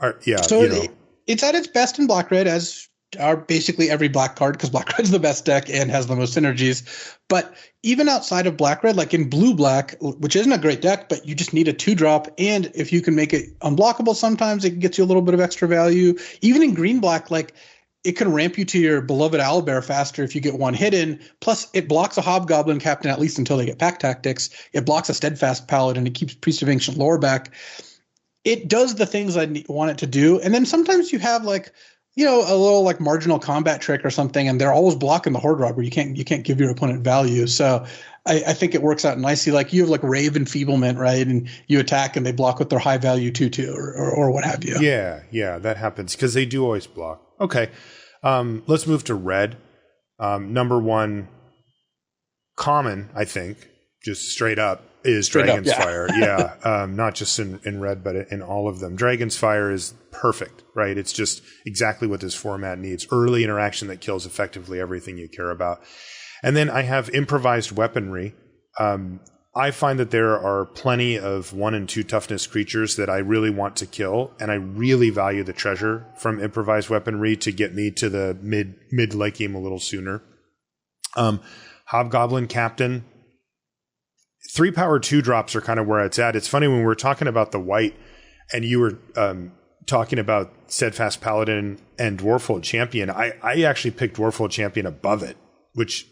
It's at its best in black red, as are basically every black card, because black red's the best deck and has the most synergies. But even outside of black red, like in blue black, which isn't a great deck, but you just need a 2-drop, and if you can make it unblockable, sometimes it gets you a little bit of extra value. Even in green black, like it can ramp you to your beloved owlbear faster if you get one hidden. Plus, it blocks a Hobgoblin Captain, at least until they get pack tactics. It blocks a Steadfast Paladin. It keeps Priest of Ancient Lore back. It does the things I want it to do. And then sometimes you have like, a little like marginal combat trick or something, and they're always blocking the Horde Robber. You can't give your opponent value. So I think it works out nicely. Like you have like Rave Enfeeblement, right? And you attack and they block with their high value 2/2 or what have you. Yeah, that happens because they do always block. Okay. Let's move to red. Number 1 common, I think, just straight up, is Dragon's Fire. Yeah. Not just in red, but in all of them. Dragon's Fire is perfect, right? It's just exactly what this format needs. Early interaction that kills effectively everything you care about. And then I have Improvised Weaponry. I find that there are plenty of 1 and 2 toughness creatures that I really want to kill, and I really value the treasure from Improvised Weaponry to get me to the mid late game a little sooner. Hobgoblin Captain. 3-power 2-drops are kind of where it's at. It's funny when we were talking about the white, and you were talking about Steadfast Paladin and Dwarfhold Champion. I actually picked Dwarfhold Champion above it, which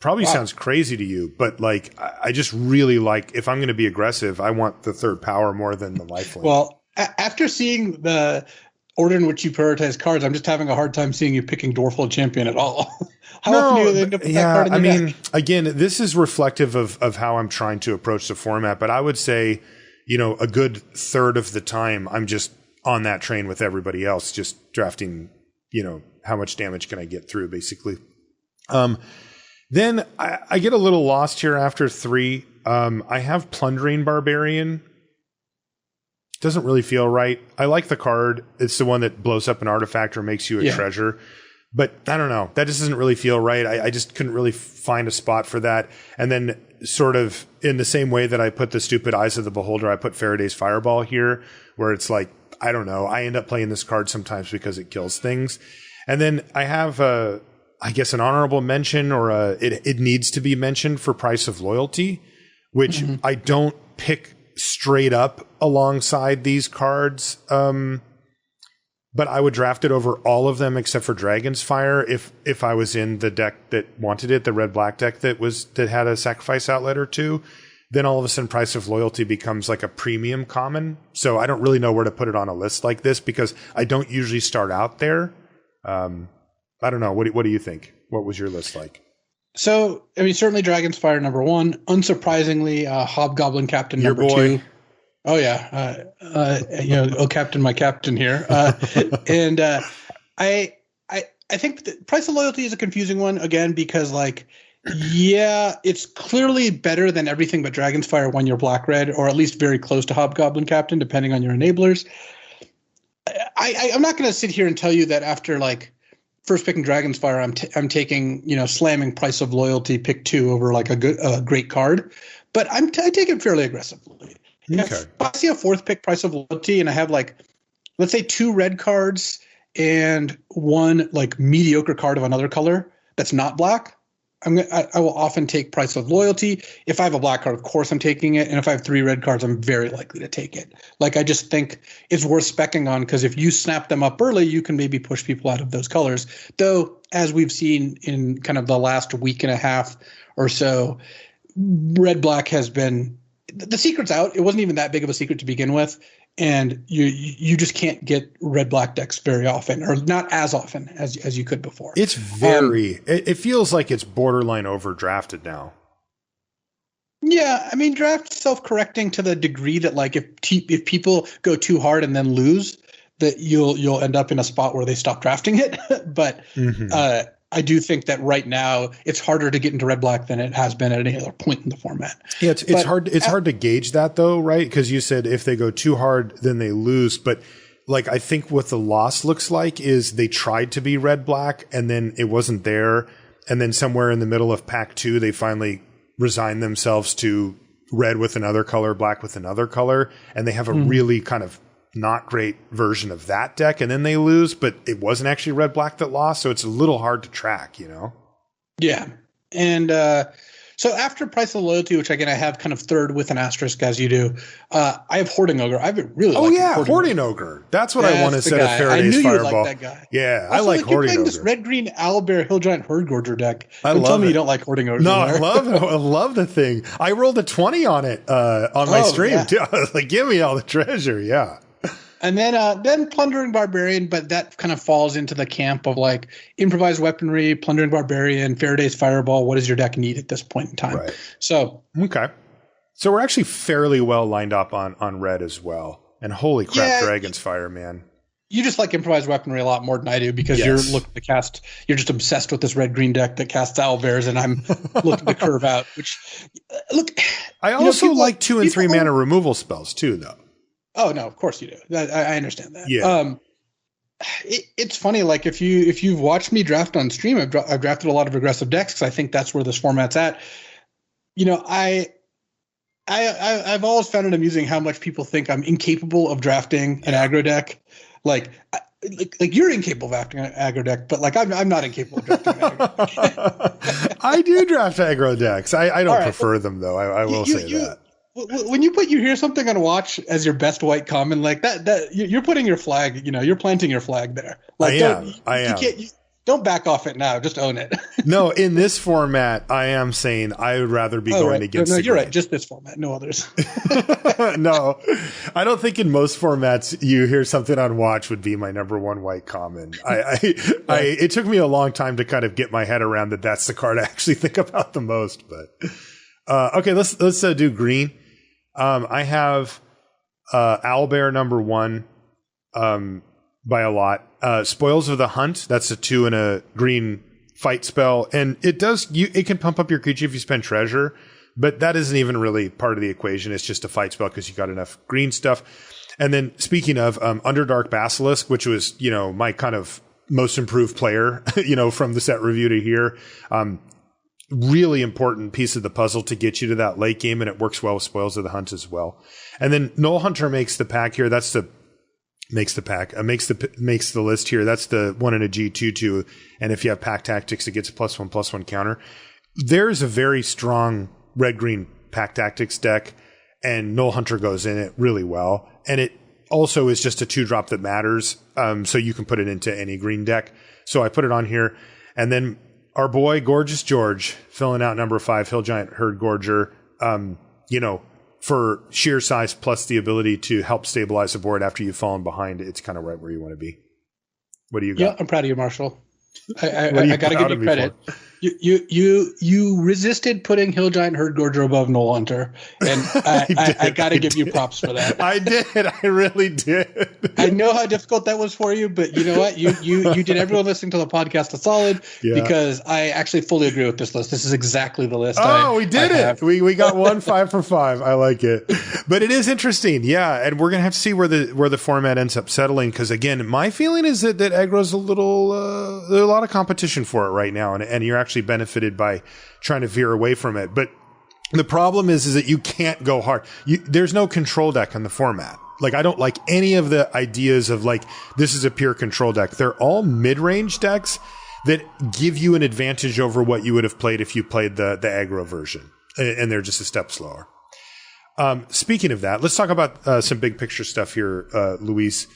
probably sounds crazy to you, but like I just really like, if I'm going to be aggressive, I want the 3rd power more than the lifelink. Well, after seeing the order in which you prioritize cards, I'm just having a hard time seeing you picking Dwarfhold Champion at all. How often do you end up with that card in your deck? Again, this is reflective of how I'm trying to approach the format, but I would say, a good 1/3 of the time, I'm just on that train with everybody else, just drafting, how much damage can I get through, basically. Then I get a little lost here after 3. I have Plundering Barbarian. Doesn't really feel right. I like the card. It's the one that blows up an artifact or makes you a treasure. But I don't know. That just doesn't really feel right. I just couldn't really find a spot for that. And then sort of in the same way that I put the stupid Eyes of the Beholder, I put Faraday's Fireball here, where it's like, I don't know. I end up playing this card sometimes because it kills things. And then I have I guess an honorable mention, or it needs to be mentioned for Price of Loyalty, which I don't pick straight up alongside these cards. but I would draft it over all of them except for Dragon's Fire if I was in the deck that wanted it, the red-black deck that had a sacrifice outlet or two. Then all of a sudden Price of Loyalty becomes like a premium common. So I don't really know where to put it on a list like this because I don't usually start out there. I don't know. What do you think? What was your list like? So, I mean, certainly Dragon's Fire number 1. Unsurprisingly, Hobgoblin Captain Your number boy. 2. Oh yeah, oh Captain, my Captain here, and I think the Price of Loyalty is a confusing one again because like, yeah, it's clearly better than everything but Dragon's Fire when you're black red, or at least very close to Hobgoblin Captain, depending on your enablers. I'm not going to sit here and tell you that after like first picking Dragon's Fire, I'm taking slamming Price of Loyalty pick 2 over like a great card, but I take it fairly aggressively. Okay. If I see a 4th pick Price of Loyalty and I have like, let's say 2 red cards and 1 like mediocre card of another color that's not black, I will often take Price of Loyalty. If I have a black card, of course I'm taking it. And if I have 3 red cards, I'm very likely to take it. Like I just think it's worth speccing on because if you snap them up early, you can maybe push people out of those colors. Though, as we've seen in kind of the last week and a half or so, red-black has been – the secret's out. It wasn't even that big of a secret to begin with, and you just can't get red-black decks very often, or not as often as you could before. It's very. It feels like it's borderline overdrafted now. Yeah, I mean, draft self-correcting to the degree that like if people go too hard and then lose, that you'll end up in a spot where they stop drafting it. But I do think that right now it's harder to get into red black than it has been at any other point in the format. Yeah, it's hard. It's hard to gauge that though, right? Because you said if they go too hard, then they lose. But like I think what the loss looks like is they tried to be red black and then it wasn't there, and then somewhere in the middle of pack 2, they finally resigned themselves to red with another color, black with another color, and they have a really kind of not great version of that deck, and then they lose, but it wasn't actually red black that lost, so it's a little hard to track, Yeah. And so after Price of Loyalty, which again I have kind of 3rd with an asterisk as you do, I have Hoarding Ogre. I've really Hoarding Ogre. That's what I want to set a Faraday's Fireball. I knew you like that guy. Yeah, also, I like Hoarding Ogre. You're playing this red-green Owlbear Hill Giant Herd Gorger deck. Tell me you don't like Hoarding Ogre. No, I love the thing. I rolled a 20 on it on my stream too. I was like, give me all the treasure, yeah. And then Plundering Barbarian, but that kind of falls into the camp of like Improvised Weaponry, Plundering Barbarian, Faraday's Fireball. What does your deck need at this point in time? Right. So okay, so we're actually fairly well lined up on red as well. And holy crap, Dragon's Fire, man! You just like Improvised Weaponry a lot more than I do because you're looking to cast. You're just obsessed with this red-green deck that casts owlbears, and I'm looking to curve out. Which look, I also like 2 and 3 mana removal spells too, though. Oh no, of course you do. I understand that. Yeah. It's funny. Like if you've watched me draft on stream, I've drafted a lot of aggressive decks because I think that's where this format's at. I've always found it amusing how much people think I'm incapable of drafting an aggro deck. Like you're incapable of drafting an aggro deck, but like I'm not incapable of drafting an aggro deck. I do draft aggro decks. I don't prefer them though. I will say that. When you hear something on watch as your best white common like that you're putting your flag, you're planting your flag there. Like I am. Don't back off it now. Just own it. No, in this format, I am saying I would rather be going against. No, you're right. Just this format, no others. No, I don't think in most formats you hear something on watch would be my number 1 white common. It took me a long time to kind of get my head around that. That's the card I actually think about the most. But okay, let's do green. I have Owlbear number 1 by a lot. Spoils of the Hunt, that's a 2 and a green fight spell, and it can pump up your creature if you spend treasure, but that isn't even really part of the equation. It's just a fight spell because you got enough green stuff. And then speaking of Underdark Basilisk, which was my kind of most improved player from the set review to here, really important piece of the puzzle to get you to that late game, and it works well with Spoils of the Hunt as well. And then Null Hunter makes the pack here. Makes the list here. That's the 1 and a G2/2, and if you have pack tactics, it gets a +1/+1 counter. There's a very strong red-green pack tactics deck, and Null Hunter goes in it really well. And also is just a 2-drop that matters. So you can put it into any green deck. So I put it on here. And then our boy, Gorgeous George, filling out number 5, Hill Giant Herd Gorger, for sheer size plus the ability to help stabilize the board after you've fallen behind. It's kind of right where you want to be. What do you got? Yeah, I'm proud of you, Marshall. I got to give you credit. You resisted putting Hill Giant Herd Gorger above Knoll Hunter, and I got to give you props for that. I did. I really did. I know how difficult that was for you, but you know what? You did everyone listening to the podcast a solid because I actually fully agree with this list. This is exactly the list. We did it. We got 1 5 for 5. I like it, but it is interesting. Yeah, and we're gonna have to see where the format ends up settling because again, my feeling is that aggro's a little there's a lot of competition for it right now, and you're actually benefited by trying to veer away from it. But the problem is that you can't go hard. There's no control deck in the format. Like, I don't like any of the ideas of like, this is a pure control deck. They're all mid-range decks that give you an advantage over what you would have played if you played the aggro version. And they're just a step slower. Speaking of that, let's talk about some big picture stuff here, Luis.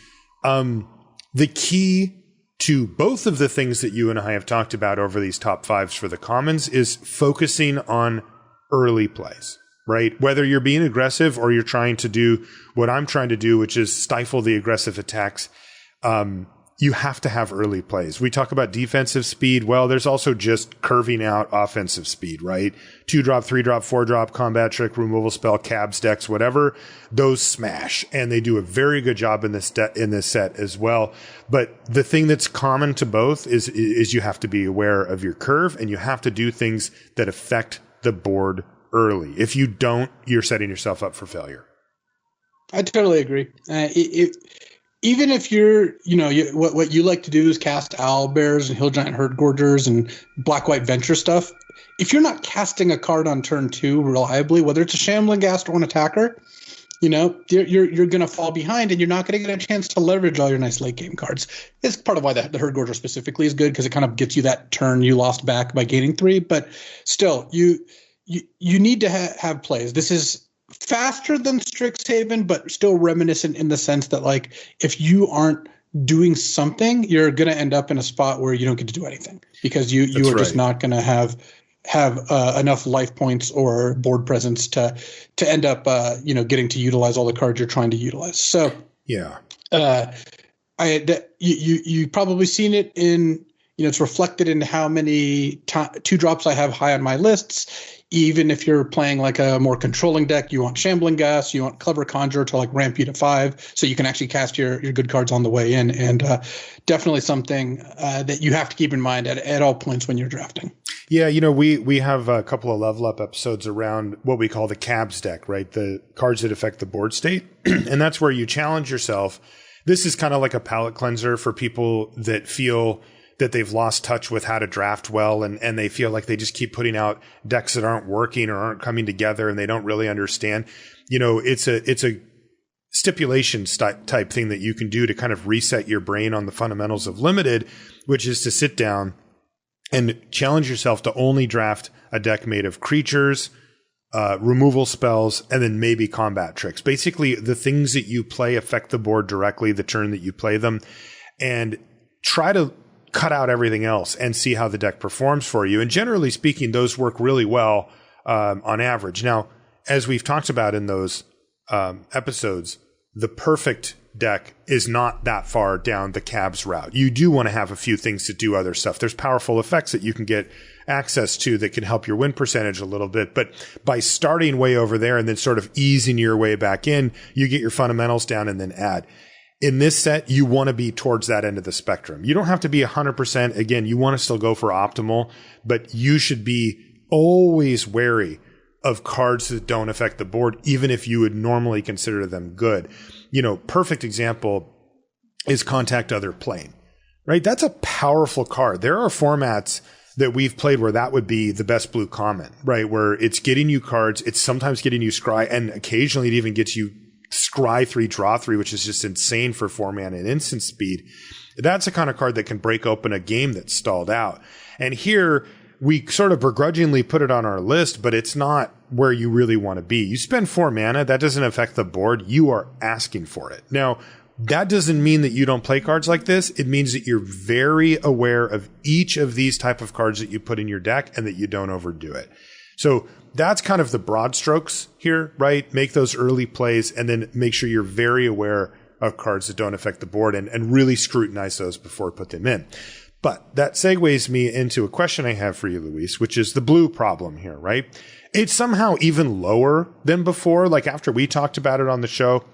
The key to both of the things that you and I have talked about over these top 5s for the commons is focusing on early plays, right? Whether you're being aggressive or you're trying to do what I'm trying to do, which is stifle the aggressive attacks, you have to have early plays. We talk about defensive speed. Well, there's also just curving out offensive speed, right? 2-drop, 3-drop, 4-drop, combat trick, removal spell, cabs, decks, whatever. Those smash, and they do a very good job in this set as well. But the thing that's common to both is you have to be aware of your curve, and you have to do things that affect the board early. If you don't, you're setting yourself up for failure. I totally agree. Even if you're, what you like to do is cast owlbears and Hill Giant Herd Gorgers and black-white venture stuff. If you're not casting a card on turn 2 reliably, whether it's a Shambling Gas or an attacker, you're going to fall behind and you're not going to get a chance to leverage all your nice late game cards. It's part of why the Herd Gorger specifically is good because it kind of gets you that turn you lost back by gaining 3. But still, you need to have plays. This is faster than Strixhaven, but still reminiscent in the sense that, like, if you aren't doing something, you're going to end up in a spot where you don't get to do anything because you are just not going to have enough life points or board presence to end up, getting to utilize all the cards you're trying to utilize. So, yeah, you probably seen it in, it's reflected in how many 2-drops I have high on my lists. Even if you're playing like a more controlling deck, you want Shambling Gas, you want Clever Conjurer to like ramp you to 5 so you can actually cast your good cards on the way in. And definitely something that you have to keep in mind at all points when you're drafting. Yeah, we have a couple of level up episodes around what we call the cabs deck, right? The cards that affect the board state. And that's where you challenge yourself. This is kind of like a palate cleanser for people that feel that they've lost touch with how to draft well, and they feel like they just keep putting out decks that aren't working or aren't coming together and they don't really understand. It's a stipulation type thing that you can do to kind of reset your brain on the fundamentals of limited, which is to sit down and challenge yourself to only draft a deck made of creatures, removal spells, and then maybe combat tricks. Basically, the things that you play affect the board directly the turn that you play them, and try to cut out everything else and see how the deck performs for you. And generally speaking, those work really well on average. Now, as we've talked about in those episodes, the perfect deck is not that far down the cabs route. You do want to have a few things that do other stuff. There's powerful effects that you can get access to that can help your win percentage a little bit. But by starting way over there and then sort of easing your way back in, you get your fundamentals down and then add. In this set, you want to be towards that end of the spectrum. You don't have to be 100%. Again, you want to still go for optimal, but you should be always wary of cards that don't affect the board, even if you would normally consider them good. Perfect example is Contact Other Plane, right? That's a powerful card. There are formats that we've played where that would be the best blue common, right? Where it's getting you cards, it's sometimes getting you scry, and occasionally it even gets you scry 3, draw 3, which is just insane for 4-mana and instant speed. That's the kind of card that can break open a game that's stalled out. And here, we sort of begrudgingly put it on our list, but it's not where you really want to be. You spend 4 mana. That doesn't affect the board. You are asking for it. Now, that doesn't mean that you don't play cards like this. It means that you're very aware of each of these type of cards that you put in your deck and that you don't overdo it. So that's kind of the broad strokes here, right? Make those early plays and then make sure you're very aware of cards that don't affect the board and really scrutinize those before we put them in. But that segues me into a question I have for you, Luis, which is the blue problem here, right? It's somehow even lower than before. Like after we talked about it on the show,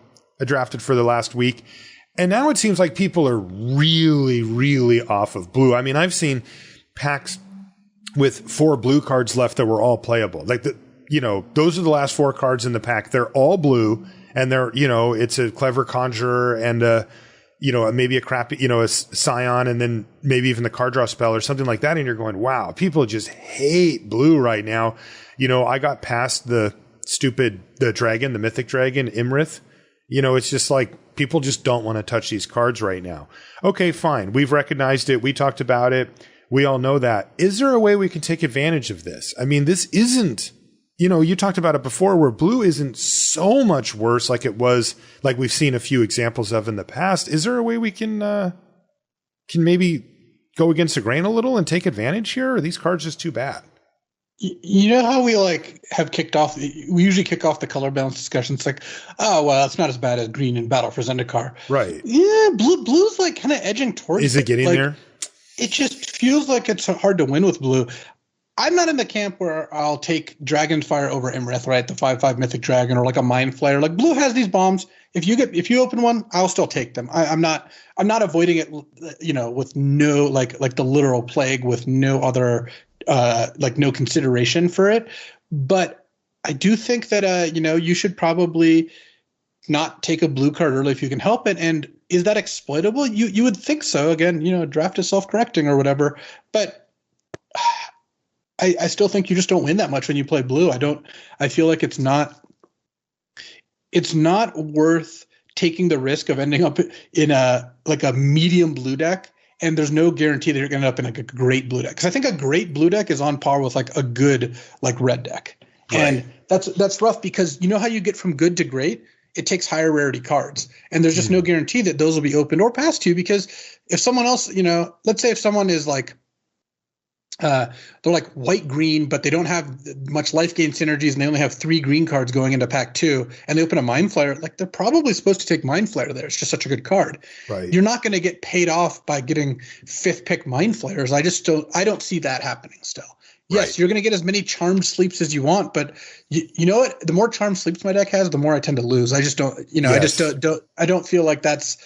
I drafted for the last week. And now it seems like people are really, really off of blue. I mean, I've seen packs with 4 blue cards left that were all playable. Like those are the last 4 cards in the pack. They're all blue and they're, it's a clever Conjurer and maybe a crappy, a Scion and then maybe even the card draw spell or something like that. And you're going, wow, people just hate blue right now. I got past the dragon, the mythic dragon, Imrith. It's just like people just don't want to touch these cards right now. Okay, fine. We've recognized it. We talked about it. We all know that. Is there a way we can take advantage of this? I mean, this isn't, you talked about it before where blue isn't so much worse like it was, like we've seen a few examples of in the past. Is there a way we can maybe go against the grain a little and take advantage here? Or are these cards just too bad? You know how we have kicked off, we usually kick off the color balance discussion. It's like, oh, well, it's not as bad as green in Battle for Zendikar. Right. Yeah. Blue's kind of edging towards Is it getting there? It just feels like it's hard to win with blue. I'm not in the camp where I'll take Dragonfire over Imrith, right? The 5/5 Mythic Dragon or like a Mind Flayer. Like blue has these bombs. If you open one, I'll still take them. I'm not avoiding it, with no like the literal plague with no other no consideration for it. But I do think that you should probably not take a blue card early if you can help it. And is that exploitable? You would think so. Again, draft is self-correcting or whatever. But I still think you just don't win that much when you play blue. I feel like it's not worth taking the risk of ending up in a medium blue deck. And there's no guarantee that you're going to end up in a great blue deck. Because I think a great blue deck is on par with a good red deck. Right. And that's rough because how you get from good to great? It takes higher rarity cards. And there's just no guarantee that those will be opened or passed to you because if someone else, let's say if someone is they're white-green, but they don't have much life gain synergies and they only have 3 green cards going into pack 2 and they open a Mind Flayer, they're probably supposed to take Mind Flayer there. It's just such a good card. Right. You're not going to get paid off by getting 5th pick Mind Flayers. I don't see that happening still. Yes, right. You're going to get as many Charmed Sleeps as you want, but you know what? The more Charmed Sleeps my deck has, the more I tend to lose. I just don't, yes. I don't feel like that's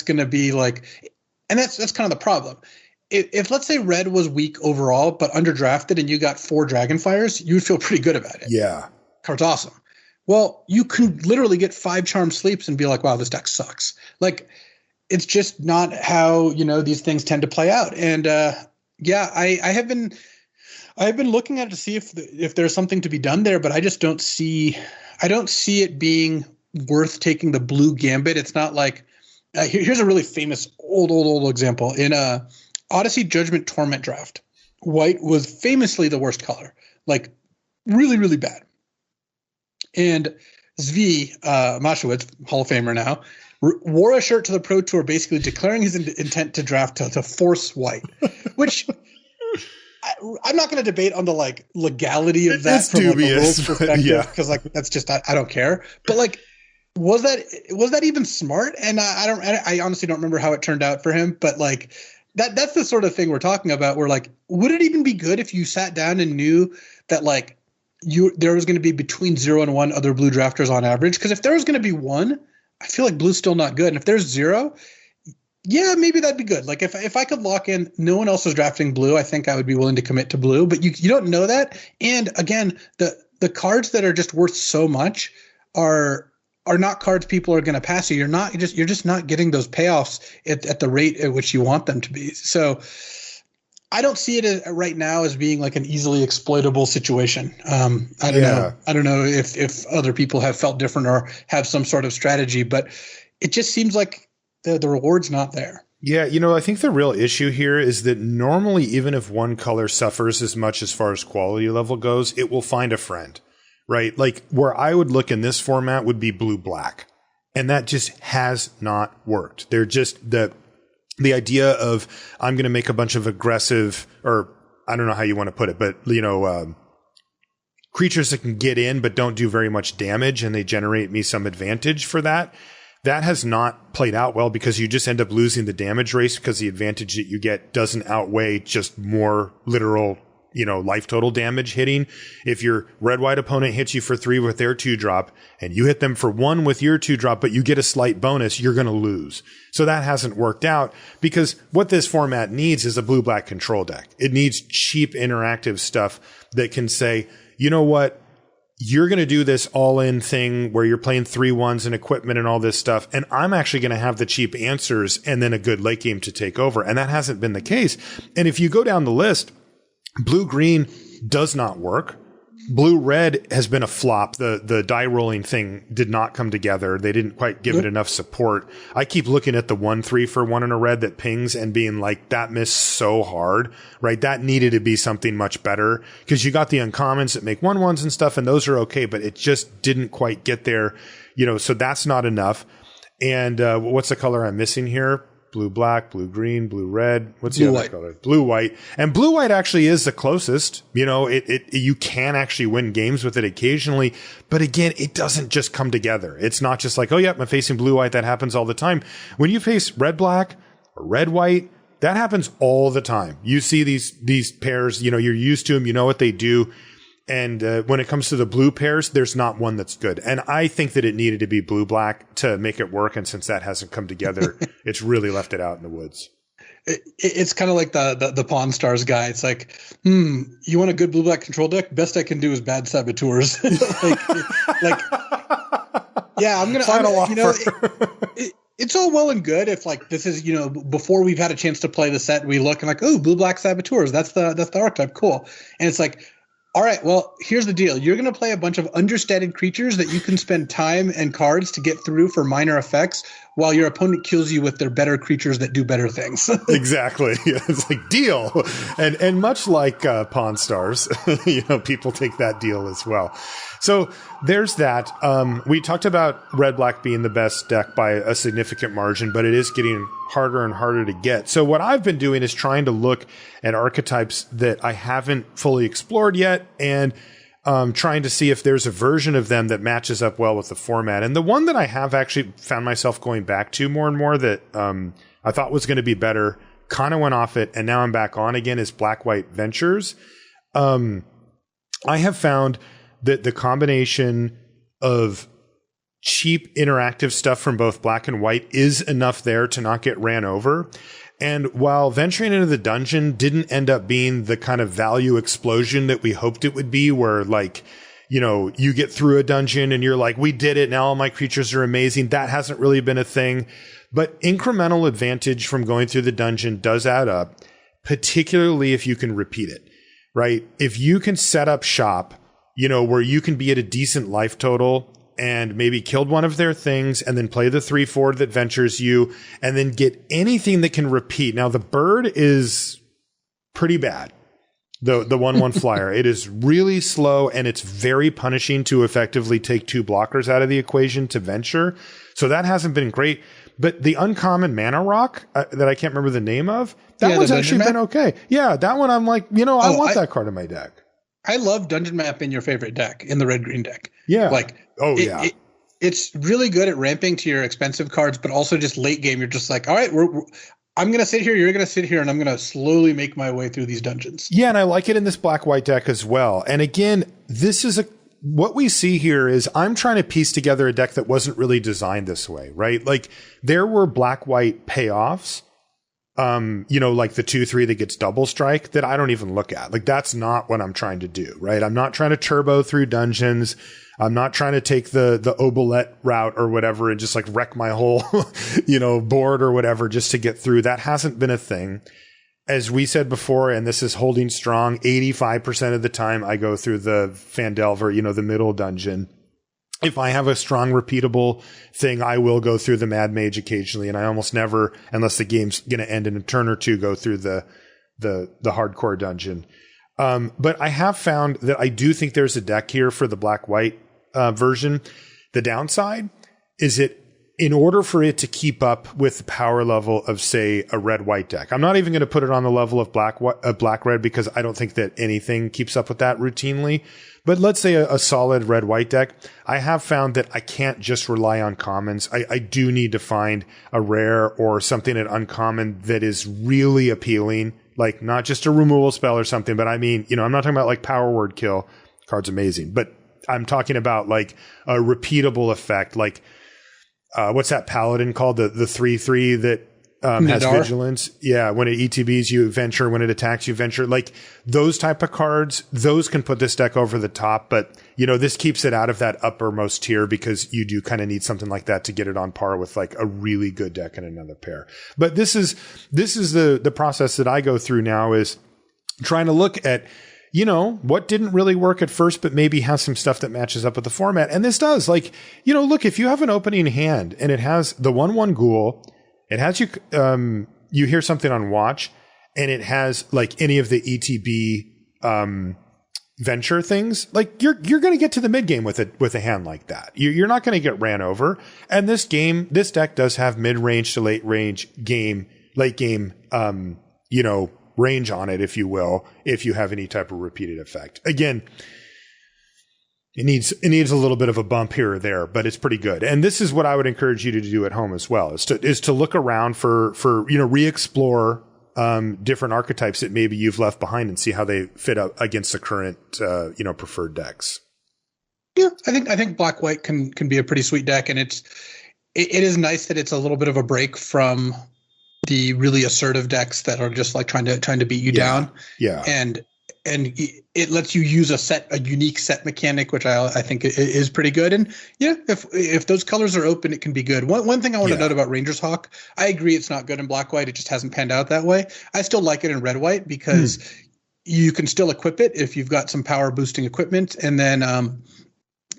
going to be and that's kind of the problem. If let's say red was weak overall, but underdrafted and you got 4 Dragonfires, you would feel pretty good about it. Yeah. Card's awesome. Well, you can literally get 5 Charmed Sleeps and be like, wow, this deck sucks. It's just not how, these things tend to play out. And I have been looking at it to see if there's something to be done there, but I just don't see it being worth taking the blue gambit. It's not here's a really famous old example. In Odyssey Judgment Torment draft, white was famously the worst color, really, really bad. And Zvi Mashowitz, Hall of Famer now, wore a shirt to the Pro Tour basically declaring his intent to draft to force white, which I'm not going to debate on the legality of that from dubious, a rules perspective because that's just I don't care. But was that even smart? And I honestly don't remember how it turned out for him, but that's the sort of thing we're talking about where would it even be good if you sat down and knew that there was going to be between 0 and 1 other blue drafters on average? Because if there was going to be 1, I feel like blue's still not good. And if there's 0, yeah, maybe that'd be good. If I could lock in no one else is drafting blue, I think I would be willing to commit to blue, but you don't know that. And again, the cards that are just worth so much are not cards people are going to pass you. You're just not getting those payoffs at the rate at which you want them to be. So I don't see it right now as being an easily exploitable situation. I don't know. I don't know if other people have felt different or have some sort of strategy, but it just seems like the reward's not there. Yeah, I think the real issue here is that normally, even if one color suffers as much as far as quality level goes, it will find a friend, right? Like where I would look in this format would be blue-black. And that just has not worked. They're just the idea of I'm going to make a bunch of aggressive, or I don't know how you want to put it, but, creatures that can get in but don't do very much damage and they generate me some advantage for that. That has not played out well because you just end up losing the damage race because the advantage that you get doesn't outweigh just more literal, life total damage hitting. If your red-white opponent hits you for 3 with their 2-drop and you hit them for 1 with your 2-drop, but you get a slight bonus, you're going to lose. So that hasn't worked out because what this format needs is a blue-black control deck. It needs cheap interactive stuff that can say, you know what? You're going to do this all-in thing where you're playing 3/1s and equipment and all this stuff, and I'm actually going to have the cheap answers and then a good late game to take over. And that hasn't been the case. And if you go down the list, blue-green does not work. Blue-red has been a flop. The die rolling thing did not come together. They didn't quite give it enough support. I keep looking at the 1/3 for 1 in a red that pings and being like, that missed so hard, right? That needed to be something much better because you got the uncommons that make 1/1s and stuff, and those are okay, but it just didn't quite get there, so that's not enough. And what's the color I'm missing here? Blue-black, blue-green, blue-red. What's the other color? Blue-white. And blue-white actually is the closest. You can actually win games with it occasionally. But again, it doesn't just come together. It's not just like, oh, yeah, I'm facing blue-white. That happens all the time. When you face red-black or red-white, that happens all the time. You see these pairs, you're used to them. You know what they do. And when it comes to the blue pairs, there's not one that's good. And I think that it needed to be blue-black to make it work. And since that hasn't come together, it's really left it out in the woods. It's kind of like the Pawn Stars guy. It's like, you want a good blue-black control deck? Best I can do is bad saboteurs. Yeah, I'm going to, it's all well and good if like this is, before we've had a chance to play the set, we look and like, oh, blue-black saboteurs. That's the archetype. Cool. And it's like, all right, well, here's the deal. You're going to play a bunch of understated creatures that you can spend time and cards to get through for minor effects while your opponent kills you with their better creatures that do better things. Exactly. It's like, deal. And much like Pawn Stars, people take that deal as well. So there's that. We talked about red-black being the best deck by a significant margin, but it is getting harder and harder to get. So what I've been doing is trying to look at archetypes that I haven't fully explored yet and trying to see if there's a version of them that matches up well with the format. And the one that I have actually found myself going back to more and more that I thought was going to be better, kind of went off it, and now I'm back on again, is Black-White Ventures. I have found that the combination of cheap interactive stuff from both black and white is enough there to not get ran over. And while venturing into the dungeon didn't end up being the kind of value explosion that we hoped it would be, where like, you get through a dungeon and you're like, we did it. Now all my creatures are amazing. That hasn't really been a thing. But incremental advantage from going through the dungeon does add up, particularly if you can repeat it, right? If you can set up shop, where you can be at a decent life total and maybe killed one of their things and then play the 3/4 that ventures you and then get anything that can repeat. Now, the bird is pretty bad. The 1/1 flyer. It is really slow and it's very punishing to effectively take 2 blockers out of the equation to venture. So that hasn't been great. But the uncommon mana rock that I can't remember the name of, that one's actually been okay. Yeah, that one I'm like, I want that card in my deck. I love Dungeon Map in your favorite deck, in the red-green deck. Yeah. It's really good at ramping to your expensive cards, but also just late game, you're just like, all right, I'm going to sit here, you're going to sit here, and I'm going to slowly make my way through these dungeons. Yeah, and I like it in this black-white deck as well. And again, this is what we see here is I'm trying to piece together a deck that wasn't really designed this way, right? Like, there were black-white payoffs, like the 2/3 that gets double strike that I don't even look at. Like, that's not what I'm trying to do, right? I'm not trying to turbo through dungeons. I'm not trying to take the Obolette route or whatever and just like wreck my whole, board or whatever just to get through. That hasn't been a thing. As we said before, and this is holding strong, 85% of the time I go through the Phandelver, the middle dungeon. if I have a strong, repeatable thing, I will go through the Mad Mage occasionally, and I almost never, unless the game's going to end in a turn or two, go through the hardcore dungeon. But I have found that I do think there's a deck here for the black-white version. The downside is in order for it to keep up with the power level of, say, a red-white deck. I'm not even going to put it on the level of black-red because I don't think that anything keeps up with that routinely. But let's say a solid red-white deck. I have found that I can't just rely on commons. I do need to find a rare or something at uncommon that is really appealing. Like, not just a removal spell or something, but I mean, I'm not talking about like power word kill. Card's amazing. But I'm talking about like a repeatable effect. Like, what's that paladin called? The 3/3 that has vigilance. Yeah, when it ETBs, you venture. When it attacks, you venture. Like those type of cards, those can put this deck over the top. But this keeps it out of that uppermost tier because you do kind of need something like that to get it on par with like a really good deck in another pair. But this is the process that I go through now, is trying to look at what didn't really work at first, but maybe has some stuff that matches up with the format. And this does. Like, look, if you have an opening hand and it has the 1/1 ghoul. It has you hear something on watch, and it has like any of the ETB venture things. Like you're going to get to the mid game with a hand like that. You're not going to get ran over. And this deck does have mid range to late game range on it, if you will, if you have any type of repeated effect. Again, It needs a little bit of a bump here or there, but it's pretty good. And this is what I would encourage you to do at home as well, is to look around for re-explore different archetypes that maybe you've left behind and see how they fit up against the current preferred decks. Yeah, I think black white can be a pretty sweet deck, and it is nice that it's a little bit of a break from the really assertive decks that are just like trying to beat you down. Yeah. And it lets you use a unique set mechanic, which I think is pretty good. And yeah, if those colors are open, it can be good. One thing I want to note about Ranger's Hawk, I agree it's not good in black white. It just hasn't panned out that way. I still like it in red white because you can still equip it if you've got some power boosting equipment. And then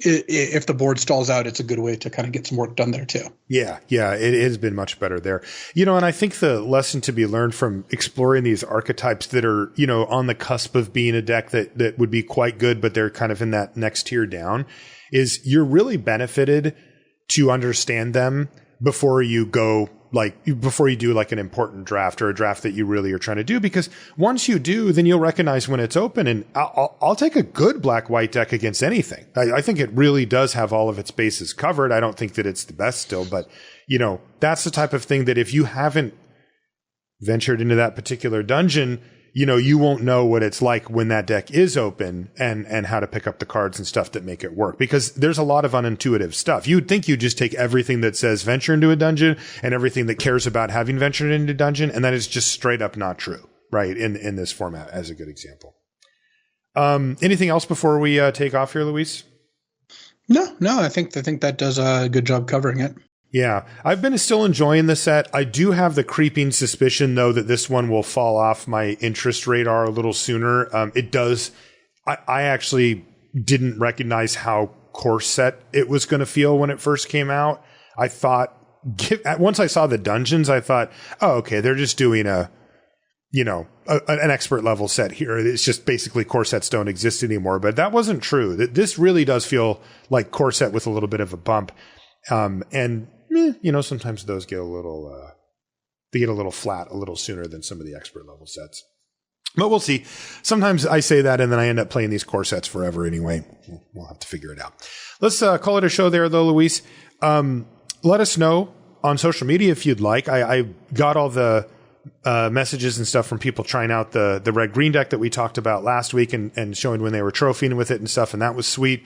if the board stalls out, it's a good way to kind of get some work done there too. Yeah, it has been much better there. And I think the lesson to be learned from exploring these archetypes that are, on the cusp of being a deck that would be quite good, but they're kind of in that next tier down, is you're really benefited to understand them before you do like an important draft or a draft that you really are trying to do, because once you do, then you'll recognize when it's open. And I'll take a good black-white deck against anything. I think it really does have all of its bases covered. I don't think that it's the best still, but that's the type of thing that if you haven't ventured into that particular dungeon, you won't know what it's like when that deck is open and how to pick up the cards and stuff that make it work, because there's a lot of unintuitive stuff. You'd think you just take everything that says venture into a dungeon and everything that cares about having ventured into a dungeon, and that is just straight up not true, right? In this format, as a good example. Anything else before we take off here, Luis? No, I think that does a good job covering it. Yeah, I've been still enjoying the set. I do have the creeping suspicion, though, that this one will fall off my interest radar a little sooner. It does. I actually didn't recognize how course set it was going to feel when it first came out. I thought, once I saw the dungeons, I thought, oh, okay, they're just doing an expert level set here. It's just basically core sets don't exist anymore. But that wasn't true. This really does feel like core set with a little bit of a bump. And sometimes those get a little flat a little sooner than some of the expert level sets. But we'll see. Sometimes I say that and then I end up playing these core sets forever anyway. We'll have to figure it out. Let's call it a show there, though, Luis. Let us know on social media if you'd like. I got all the messages and stuff from people trying out the red-green deck that we talked about last week and showing when they were trophying with it and stuff, and that was sweet.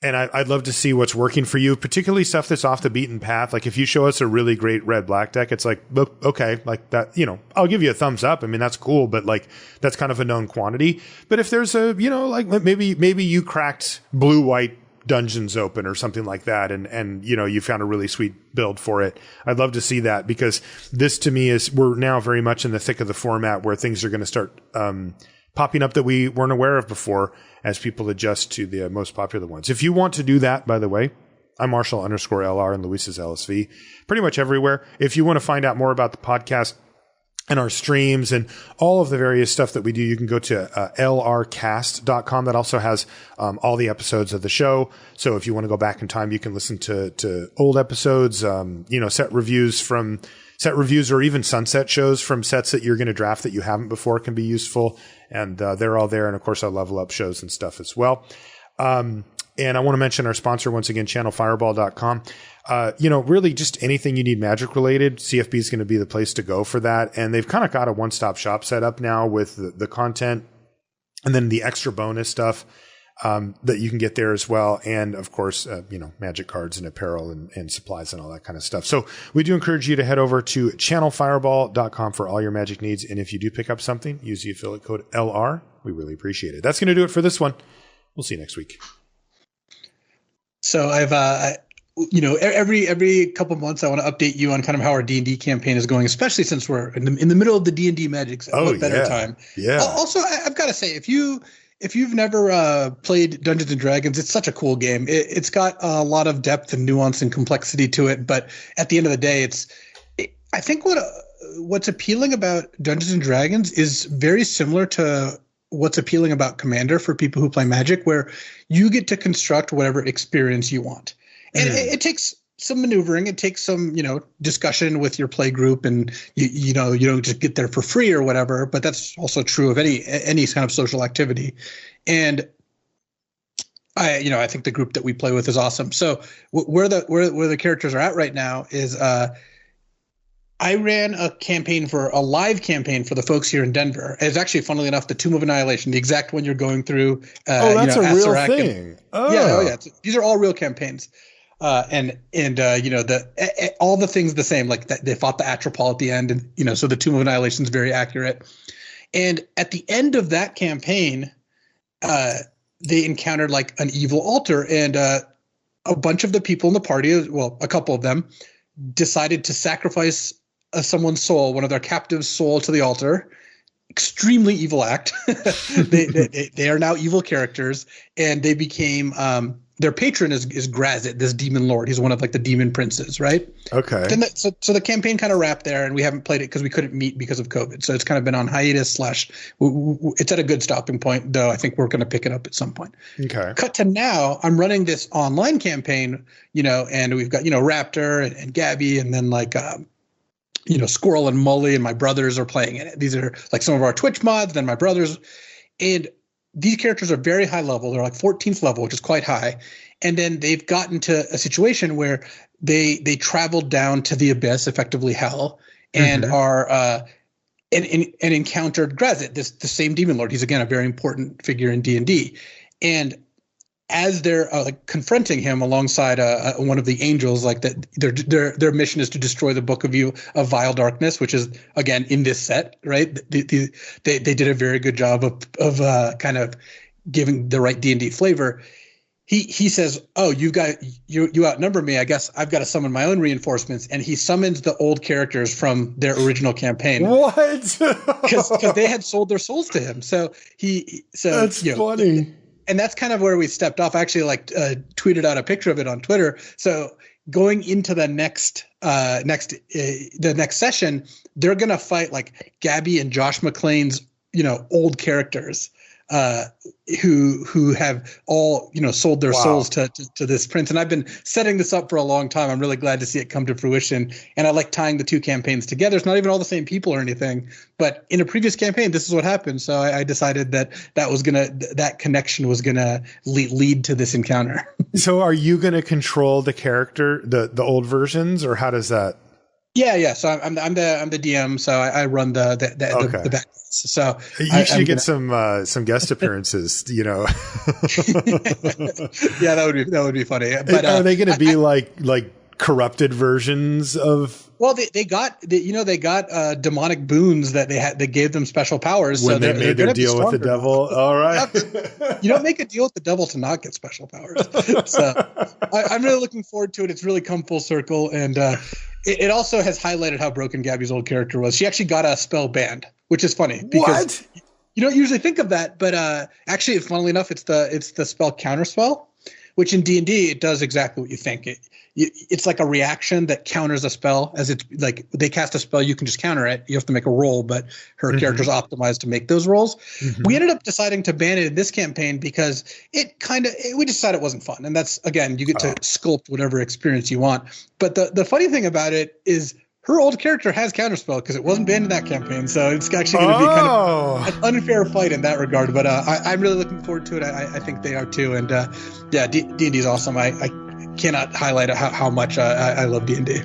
And I'd love to see what's working for you, particularly stuff that's off the beaten path. Like if you show us a really great red-black deck, it's like, okay, like that, I'll give you a thumbs up. I mean, that's cool, but like that's kind of a known quantity. But if there's like maybe you cracked blue-white dungeons open or something like that, and you found a really sweet build for it, I'd love to see that, because this to me we're now very much in the thick of the format where things are going to start popping up that we weren't aware of before as people adjust to the most popular ones. If you want to do that, by the way, I'm Marshall_LR and Luis is LSV pretty much everywhere. If you want to find out more about the podcast and our streams and all of the various stuff that we do, you can go to lrcast.com. That also has all the episodes of the show. So if you want to go back in time, you can listen to old episodes, set reviews or even sunset shows from sets that you're going to draft that you haven't before can be useful. And they're all there. And of course, our level up shows and stuff as well. And I want to mention our sponsor once again, channelfireball.com. Really just anything you need magic related, CFB is going to be the place to go for that. And they've kind of got a one-stop shop set up now with the content and then the extra bonus stuff that you can get there as well. And of course, magic cards and apparel and supplies and all that kind of stuff. So we do encourage you to head over to channelfireball.com for all your magic needs. And if you do pick up something, use the affiliate code LR. We really appreciate it. That's going to do it for this one. We'll see you next week. So every couple months I want to update you on kind of how our D&D campaign is going, especially since we're in the middle of the D&D Magic. What better time? Yeah. Also, I've got to say, if you've never played Dungeons and Dragons, it's such a cool game. It's got a lot of depth and nuance and complexity to it, but at the end of the day, I think what's appealing about Dungeons and Dragons is very similar to what's appealing about Commander for people who play Magic, where you get to construct whatever experience you want. And it takes some maneuvering. It takes some, discussion with your play group, and you don't just get there for free or whatever, but that's also true of any kind of social activity. And I think the group that we play with is awesome. So where the characters are at right now is, I ran a live campaign for the folks here in Denver. It's actually, funnily enough, the Tomb of Annihilation, the exact one you're going through. That's a real thing. Yeah. These are all real campaigns. All the things the same, like that they fought the Atropol at the end, and so the Tomb of Annihilation is very accurate. And at the end of that campaign, they encountered like an evil altar, and a bunch of the people in the party, well, a couple of them, decided to sacrifice someone's soul, one of their captive's soul, to the altar. Extremely evil act. They are now evil characters, and they became their patron is Grazit, this demon lord. He's one of like the demon princes, right? Okay. Then so the campaign kind of wrapped there, and we haven't played it because we couldn't meet because of COVID. So it's kind of been on hiatus / it's at a good stopping point, though I think we're going to pick it up at some point. Okay. Cut to now, I'm running this online campaign, and we've got, Raptor and Gabby, and then like, Squirrel and Mully and my brothers are playing in it. These are like some of our Twitch mods, then my brothers. And these characters are very high level. They're like 14th level, which is quite high. And then they've gotten to a situation where they traveled down to the abyss, effectively hell, and are and encountered Grazit, the same demon lord. He's again a very important figure in D&D. And as they're confronting him alongside one of the angels, like that, their mission is to destroy the Book of Vile Darkness, which is again in this set, right? They did a very good job of kind of giving the right D&D flavor. He says, "Oh, you outnumber me. I guess I've got to summon my own reinforcements." And he summons the old characters from their original campaign. What? Because they had sold their souls to him. So that's funny. And that's kind of where we stepped off. I actually tweeted out a picture of it on Twitter. So going into the next session, they're going to fight like Gabby and Josh McClane's, old characters who have all, sold their souls to this prince. And I've been setting this up for a long time. I'm really glad to see it come to fruition. And I like tying the two campaigns together. It's not even all the same people or anything, but in a previous campaign, this is what happened. So I decided that connection was gonna lead to this encounter. So are you going to control the character, the old versions, or how does that? Yeah. So I'm the DM. So I run the back. So you should get some guest appearances. Yeah, that would be funny. But are they going to be like corrupted versions of? Well, they got demonic boons that they gave them special powers when they made their deal with the devil. All right, you don't make a deal with the devil to not get special powers. So I'm really looking forward to it. It's really come full circle, and it also has highlighted how broken Gabby's old character was. She actually got a spell banned, which is funny because you don't usually think of that, but actually, funnily enough, it's the spell Counterspell, which in D&D it does exactly what you think. It's like a reaction that counters a spell. As it's like they cast a spell, you can just counter it. You have to make a roll, but her character's optimized to make those rolls. We ended up deciding to ban it in this campaign because we decided it wasn't fun. And that's, again, you get to sculpt whatever experience you want. But the funny thing about it is her old character has Counterspell because it wasn't banned in that campaign. So it's actually going to be kind of an unfair fight in that regard. But I'm really looking forward to it. I think they are too. And D&D is awesome. I cannot highlight how much I love D&D.